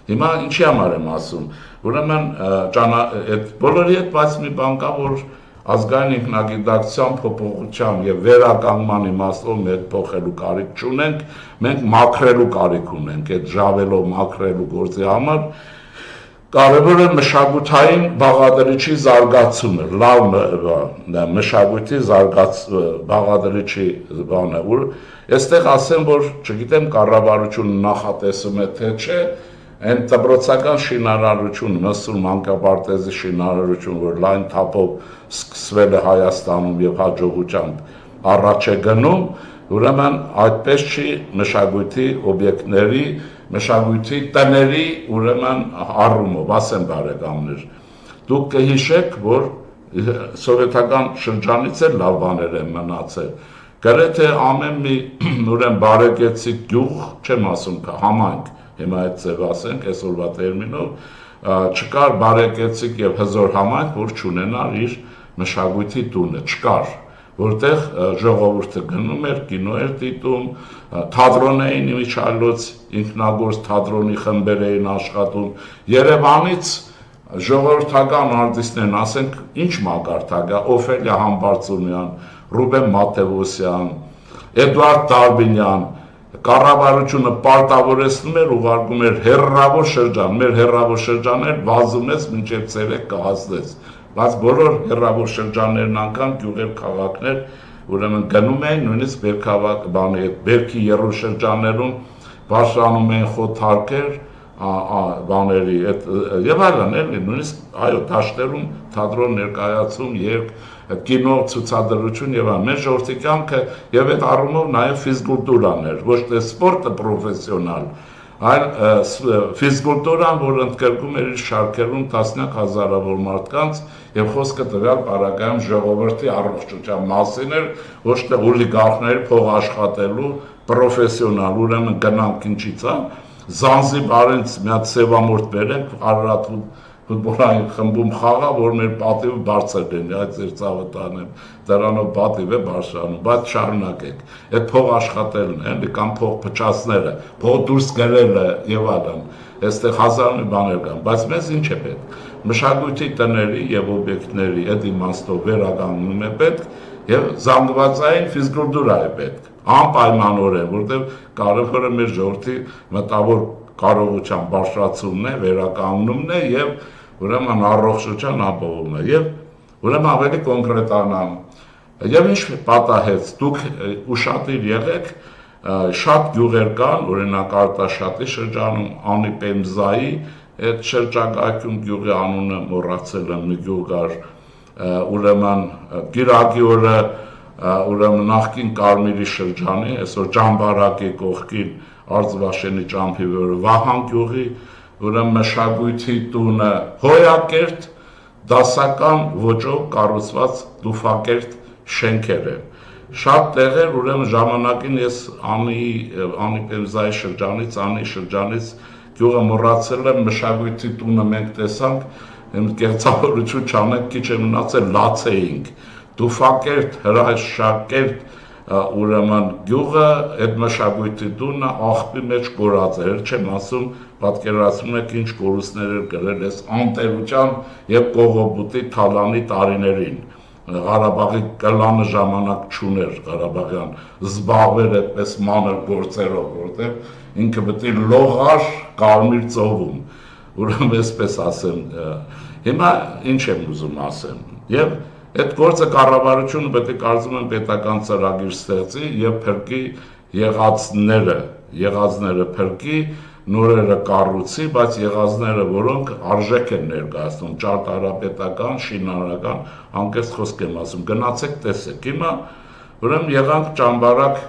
Հիմա ինչի համար եմ ասում, ուրեմն այդ բոլորի հետ բայց մի բան կա, որ ազգային ինքնագիտակցության փոփոխության եւ վերականգնման իմաստով մենք փոխելու կարիք չունենք, մենք մաքրելու կարիք ունենք, այդ ժավելով մաքրելու գործի համար կարևոր է մշակութային բաղադրիչի զարգացումը, լավ մշակույթի բաղադրիչի բանը, որ այստեղ ասեմ, որ չգիտեմ կառավարությունը նախատեսում է թե չէ, այն դպրոցական շինարարություն, Մսուր մանկապարտեզի շինարարություն, որ լայն թափով սկսվել է Հայաստանում եւ հաջողությամբ առաջ է գնում, ուրեմն այդպես չի մշակույթի օբյեկտների, մշակույթի տների ուրեմն առումով, ասեմ բարեկամներ, դուք կհիշեք, որ սովետական շրջանից էլ լավ բաներ են մնացել, գրեթե ամեն մի ուրեմն բարեկեցիկ գյուղ, չեմ ասում համայնք, հիմա այդ ձև ասենք, այսօրվա տերմինով, չկար բարեկեցիկ եւ հզոր համայնք, որ չունենար իր մշակույթի տունը, չկար, որտեղ ժողովուրդը գնում էր, կինո էր դիտում, թատրոն էին իմիջիայլոց, ինքնագործ թատրոնի խմբեր էին աշխատում, Երևանից ժողովրդական արտիստներն, ասենք, ինչ մակարդակ է, Օֆելիա Համբարձումյան, Ռուբեն Մաթեոսյան, Էդուարդ Դարբինյան, կառավարությունը պարտավորեցնում էր, ուղարկում էր հեռավոր շրջան, մեր հեռավոր շրջաններ վազում ես մինչև ցերեկ կհասնես, բայց բոլոր հեռավոր շրջաններն անգամ գյուղեր, քաղաքներ, ուրեմն գնում էին նույնիսկ բերքի եռուշրջաններում բարձրանում էին խոթարկեր, բաների եւ այլն էլի, նույնիսկ այո դաշտերում թատրոն ներկայացում, երգ, կինո ցուցադրություն եւ այլն։ Մեր ժողովրդի կյանքը եւ այդ առումով նաեւ ֆիզկուլտուրան էր, ոչ թե սպորտը պրոֆեսիոնալ, այլ ֆիզկուլտուրան, որ ընդգրկում էր իր շարքերում տասնյակ հազարավոր մարդկանց եւ խոսքը տվյալ պարագայում ժողովրդի առողջության մասին էր, ոչ թե օլիգարխների փող աշխատելու պրոֆեսիոնալ, ուրեմն գնանք ինչից է Զանզիբարից մի հատ սևամորթ բերենք, Արարատ ֆուտբոլային խմբում խաղա, որ մեր պատիվը բարձր լինի, այդ ձեր ծավը տանեմ, դրանով պատիվ է բարձրանում, բայց շարունակեք, այդ փող աշխատելն է, էլի կամ փող փչացները, փող դուրս գրելը եւ այլն, այստեղ հազար մի բաներ կան, բայց մեզ ինչ է պետք, մշակույթի տների եւ օբյեկտների այդ իմաստով վերականգնում է պետք եւ զանգվածային ֆիզկուլտուրա է պետք, անպայմանորեն, որտեղ կարևորը մեր ժողովրդի մտավոր կարողության բարձրացումն է, վերականգնումն է եւ ուրեմն առողջության ապահովումն է եւ ուրեմն ավելի կոնկրետանամ եւ ինչ պատահեց դուք ուշադիր եղեք շատ գյուղեր կան օրինակ Արտաշատի շրջանում Անի Պեմզայի այդ շրջակայքում գյուղի անունը մոռացել եմ մի գյուղ կար ուրեմն Գիրակի օրը ուրեմն նախկին Կարմիրի շրջանի այսօր Ջամբարակի կողքին Արձվաշենի ճամփի վրա Վահան գյուղի ուրեմն մշակույթի տունը հոյակերտ դասական ոճով կառուցված դուֆակերտ շենքեր են շատ տեղեր ուրեմն ժամանակին ես Անի Պեմզայի շրջանից գյուղը մոռացել եմ մշակույթի տունը մենք տեսանք կեղծավորություն չանենք քիչ է մնացել լացեինք դուֆակերտ հրաշակերտ ուրեմն գյուղը այդ մշակույթի տունը աղբի մեջ կորած էր չեմ ասում պատկերացնում եք ինչ կորուստներ էր գրել այս անտերության եւ կողոպուտի թալանի տարիներին Ղարաբաղի կլանը ժամանակ չուներ Ղարաբաղյան զբաղվեր այդպես մանր գործերով որտեղ ինքը պետք է լողար Կարմիր ծովում ուրեմն այսպես ասեմ հիմա ինչ եմ ուզում ասեմ եւ այդ գործը կառավարությունը պետք է կարծում եմ պետական ծրագիր ստեղծի եւ փրկի եղածները փրկի նորերը կառուցի, բայց եղածները, որոնք արժեք են ներկայացնում, ճարտարապետական, շինարարական, անկեղծ խոսք եմ ասում, գնացեք տեսեք, հիմա ուրեմն եղանք Ճամբարակ,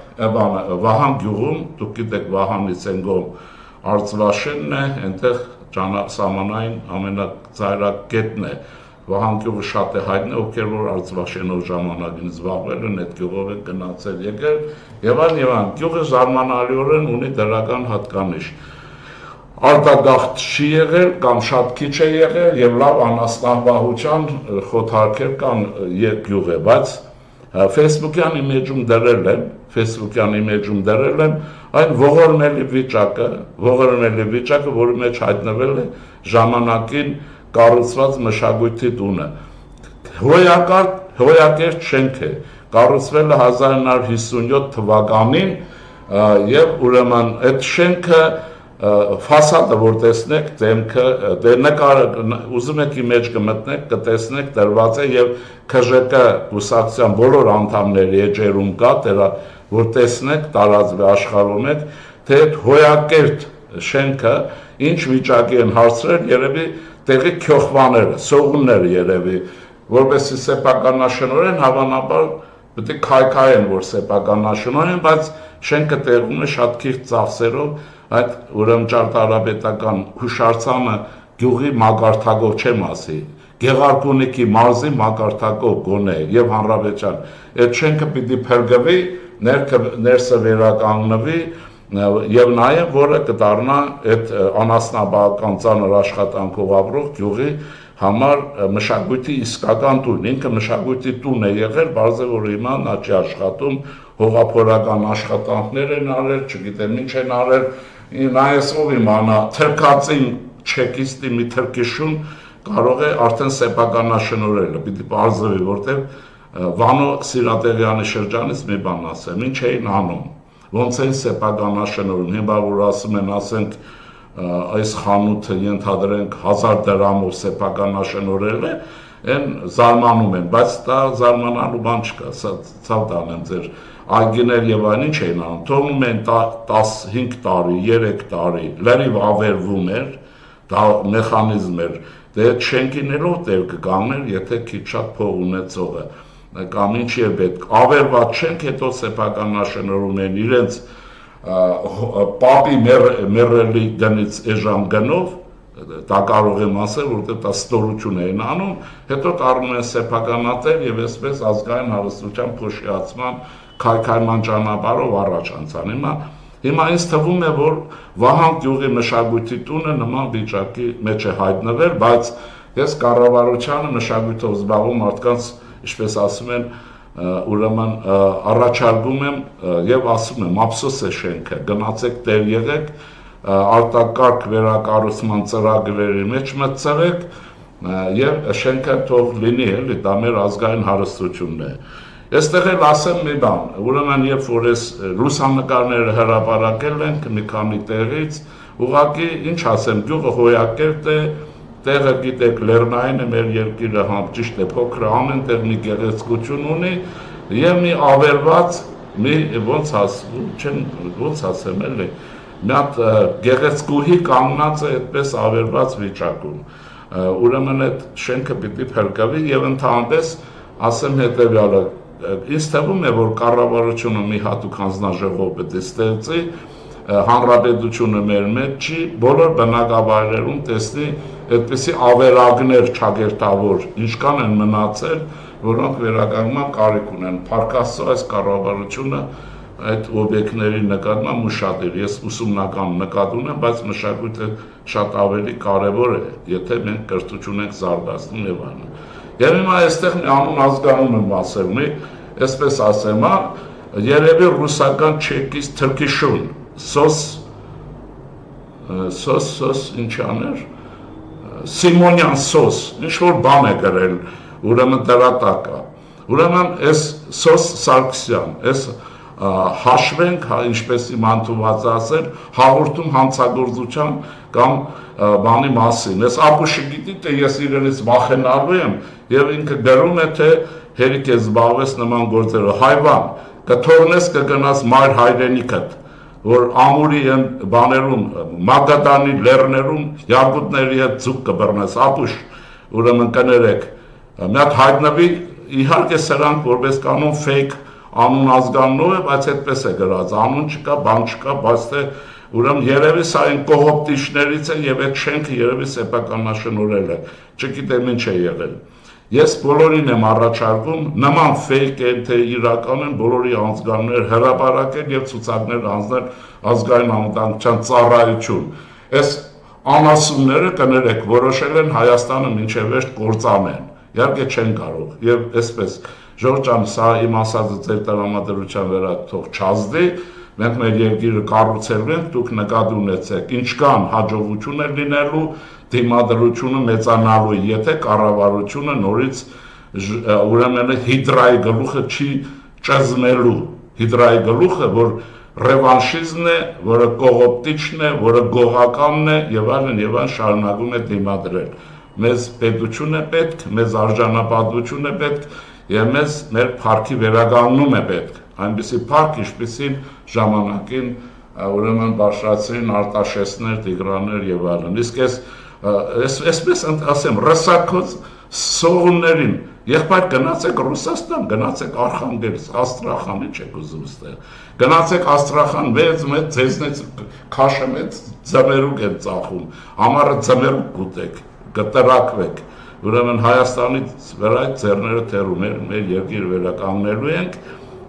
Վահան գյուղում, դուք գիտեք Վահանից են գոհ Արձվաշենն է, այնտեղ սահմանային ամենածայրակ կետն է, Վահան գյուղը շատ է հայտնի, ովքեր որ Արձվաշենով ժամանակին զբաղվել են, այդ գյուղով են գնացել եկել, եւ այլն, գյուղը զարմանալիորեն ունի դրական հատկանիշ արտագաղթ չի եղել կամ շատ քիչ է եղել եւ լավ անասնապահության խոթարքեր կան գյուղ է, բայց Facebook-յան իմեջում դրել եմ այն ողորմելի վիճակը, որի մեջ հայտնվել է ժամանակին կառուցված մշակույթի տունը հոյակերտ շենք է կառուցվել է 1957 թվականին եւ ուրեմն այդ շենքը ֆասադը որ տեսնեք դեմքը ուզում եք իմեջ կմտնեք կտեսնեք դրված է եւ ՔԺԿ կուսակցության բոլոր անդամների էջերում կա դրա որ տեսնեք տարածվի աշխարհում եք թե այդ հոյակերտ շենքը ինչ վիճակի են հարցրել երևի տեղի քյոխվաները սողունները երևի որովհետեւ սեփականաշնորհեն հավանաբար պետք է քայքայեն որ սեփականաշնորհեն բայց շենքը տեղում է շատ քիչ ծախսերով այդ ուրեմն ճարտարապետական հուշարձանը գյուղի մակարդակով չեմ ասի Գեղարքունիքի մարզի մակարդակով գոնե եւ հանրապետության այդ շենքը պիտի փրկվի ներսը վերականգնվի եւ նաեւ որը կդառնա այդ անասնաբանական ծանր աշխատանքով ապրող գյուղի համար մշակույթի իսկական տուն, ինքը մշակույթի տուն է եղել, բարձր որ հիմա նա չի աշխատում, հողափորական աշխատանքներ են արել, չգիտեմ ինչ են արել, նայես ով իմանա, թրքածին չեկիստի մի թրքիշուն կարող է արդեն սեփականաշնորհելը, պիտի բարձրվի, որտեղ Վանո Սիրատեղյանի շրջանից մի բան ասեմ, ինչ էին անում, ոնց էին սեփականաշնորհում, հիմա որ ասում են, ասենք այս խանութը ենթադրենք 1000 դրամով սեփականաշնորհել է, այն զարմանում են, բայց դա զարմանալու բան չկա, ցավ տանեմ ձեր այգիներ եւ այն ինչ էին անում, թողնում են 15 տարի, 3 տարի, լրիվ ավերվում էր, դա մեխանիզմ էր, դե շենքինելով տեղ կգաներ, եթե քիչ շատ փող ունեցողը, կամ ինչի է պետք, ավերված չենք, հետո սեփականաշնորհում են իրենց պապի մերելի գնից էժան գնով, դա կարող եմ ասել, որտեղ դա ստորություն էին անում, հետո տարնում են սեփականատեր եւ այսպես ազգային հարստության փոշիացման քայքայման ճանապարհով առաջ անցան։ Հիմա ինձ թվում է, որ Վահան գյուղի մշակույթի տունը նման վիճակի մեջ է հայտնվել, բայց ես կառավարությանը մշակույթով զբաղվում մարդկանց, ինչպես ասում են, ուրեմն առաջարկում եմ եւ ասում եմ ափսոս է շենքը գնացեք տեր եղեք արտակարգ վերակառուցման ծրագրերի մեջ մտցրեք եւ շենքը թող լինի էլի դա մեր ազգային հարստությունն է այստեղ էլ ասեմ մի բան ուրեմն երբ որ ես լուսանկարները հրապարակել ենք մի քանի տեղից ուղղակի ինչ ասեմ գյուղը հոյակերտ է տեղը գիտեք լեռնային է մեր երկիրը համ ճիշտ է փոքր ամեն տեղ մի գեղեցկություն ունի եւ մի ավերված մի ոնց ասեմ էլի մի հատ գեղեցկուհի կանգնած է այդպես ավերված վիճակում ուրեմն այդ շենքը պիտի փրկվի եւ ընդհանրապես ասեմ հետեւյալը ինձ թվում է որ կառավարությունը մի հատուկ հանձնաժողով պետք է ստեղծի հանրապետությունը մեր մեջ չի բոլոր բնակավայրերում տեսնի այդպիսի ավերակներ չագերտավոր ինչքան են մնացել որոնք վերականգնման կարիք ունեն փառքաստու այս կառավարությունը այդ օբյեկտների նկատմամբ ուշադիր ես ուսումնական նկատ ունեմ բայց մշակույթը շատ ավելի կարևոր է եթե մենք կրթություն ենք զարգացնում եւ այլն եւ հիմա այստեղ մի անուն ազգանում եմ ասել մի այսպես ասեմ հա երևի ռուսական չեկից թրքիշուն սոս ինչ աներ Սիմոնյան սոս ինչ որ բան է գրել ուրեմն դրա տակա ուրեմն այս սոս Սարգսյան այս հաշվենք ինչպես իմ հանդուված ասել հաղորդում հանցագործության կամ բանի մասին ես ապուշի գիտի թե ես իրենից վախենալու եմ եւ ինքը գրում է թե հերիք է զբաղվես նման գործերով հայվան կթողնես կգնաս մայր հայրենիքդ որ ամուրի են բաներում Մագադանի լեռներում յակուտների հետ ձուկ կբռնես ապուշ ուրեմն կներեք մի հատ հայտնվի իհարկե սրանք որպես կանոն fake անուն ազգաննով է բայց այդպես է գրած անուն չկա բան չկա բայց թե ուրեմն երևի սա այն կողոպտիչներից է եւ այդ շենքը երևի սեփականաշնորհել է չգիտեմ ինչ է եղել ես բոլորին եմ առաջարկում նման fake են թե իրական են բոլորի անձնաններ հրապարակել եւ ցուցակներ հանձնել ազգային անվտանգության ծառայություն այս անասունները կներեք որոշել են Հայաստանը մինչև վերջ կործանեն իհարկե չեն կարող եւ այսպես Ժորժ ջան սա իմ ասածը ձեր տրամադրության վրա թող չազդի մենք մեր երկիրը կառուցելու ենք դուք նկատի ունեցեք ինչքան հաջողություն է լինելու դիմադրությունը մեծանալու եթե կառավարությունը նորից ուրեմն հիդրայի գլուխը չի ճզմելու հիդրայի գլուխը որ ռևանշիզմն է որը կողոպտիչն է որը գողականն է եւ այլն շարունակում է դիմադրել մեզ պետություն է պետք մեզ արժանապատվություն է պետք եւ մեզ մեր փառքի վերականգնում է պետք այնպիսի փառք ինչպիսին ժամանակին ուրեմն բարձրացրին Արտաշեսներ Տիգրաններ եւ այլն իսկ այսպես ասեմ ռսակոց սողուններին եղբայր գնացեք Ռուսաստան գնացեք Արխանգելսկ Աստրախան ինչ եք ուզում ստեղ գնացեք Աստրախան մեծ ձեզնից քաշը մեծ ձմերուկ են ծախում ամառը ձմերուկ կուտեք կտրակվեք ուրեմն Հայաստանից վրա ձեռները թերում մեր երկիր վերականգնելու ենք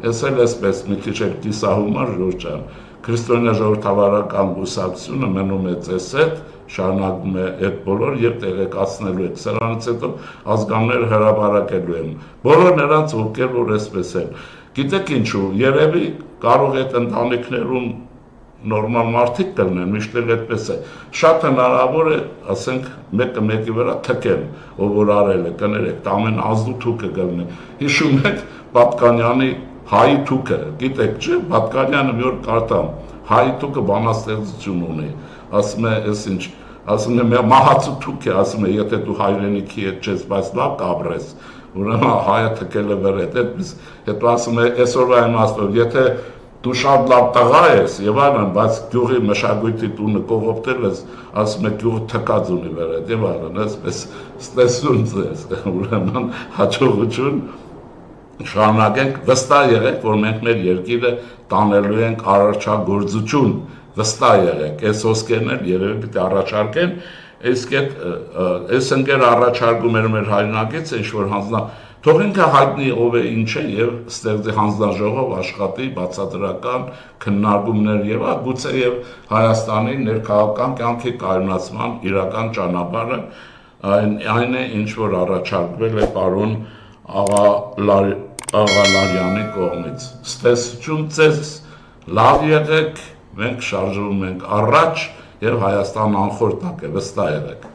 ես էլ այսպես մի քիչ էլ կիսահումար Ժորժ ջան քրիստոնյա ժողովրդավարական կուսակցությունը մնում է ձեզ հետ, շարունակում է այդ բոլոր եւ տեղեկացնելու եք, սրանից հետո ազգանները հրապարակելու են բոլոր նրանց ովքեր որ այսպես են։ Գիտեք ինչու, երևի կարող է այդ ընտանիքներում նորմալ մարդիկ կլինեն, միշտ էլ այդպես է։ Շատ հնարավոր է, ասենք, մեկը մեկի վրա թքեն, ով որ արել է, կներեք, ամեն ազդու թուքը կլինի։ Հիշում եք Պատկանյանի հայի թուքը, գիտեք չէ, Պատկանյանը մի օր կարդամ, հայի թուքը բանաստեղծություն ունի, ասում է, այս ինչ, ասում է, մահացու թուք է, ասում է, եթե դու հայրենիքի հետ չես, բայց լավ կաբրես, ուրեմն հայը թքել է վրա, այդպես, հետո ասում է, այսօրվա իմաստով, եթե դու շատ լավ տղա ես եւ այլն, բայց գյուղի մշակույթի տունը կողոպտել ես, ասում է գյուղը թքած ունի վրա, եւ այլն, այսպես ստեսուն ձեզ, ուրեմն հաջողություն շարունակենք, վստահ եղեք, որ մենք մեր երկիրը տանելու ենք առաջագործություն, վստահ եղեք, այս հոսքերն էլ երևի պիտի առաջարկեն, այս ընկեր առաջարկում էր մեր հայրենակից, ինչ-որ հանձնա, թող ինքը հայտնի ով է ինչ է և ստեղծի հանձնաժողով աշխատի բացատրական քննարկումներ եւ գուցե եւ Հայաստանի ներքաղաքական կյանքի կայունացման իրական ճանապարհը այն է, ինչ որ առաջարկվել է պարոն Աղալարյանի կողմից։ Ստեսություն ձեզ, լավ եղեք, մենք շարժվում ենք առաջ եւ Հայաստան անխորտակ է, վստահ եղեք։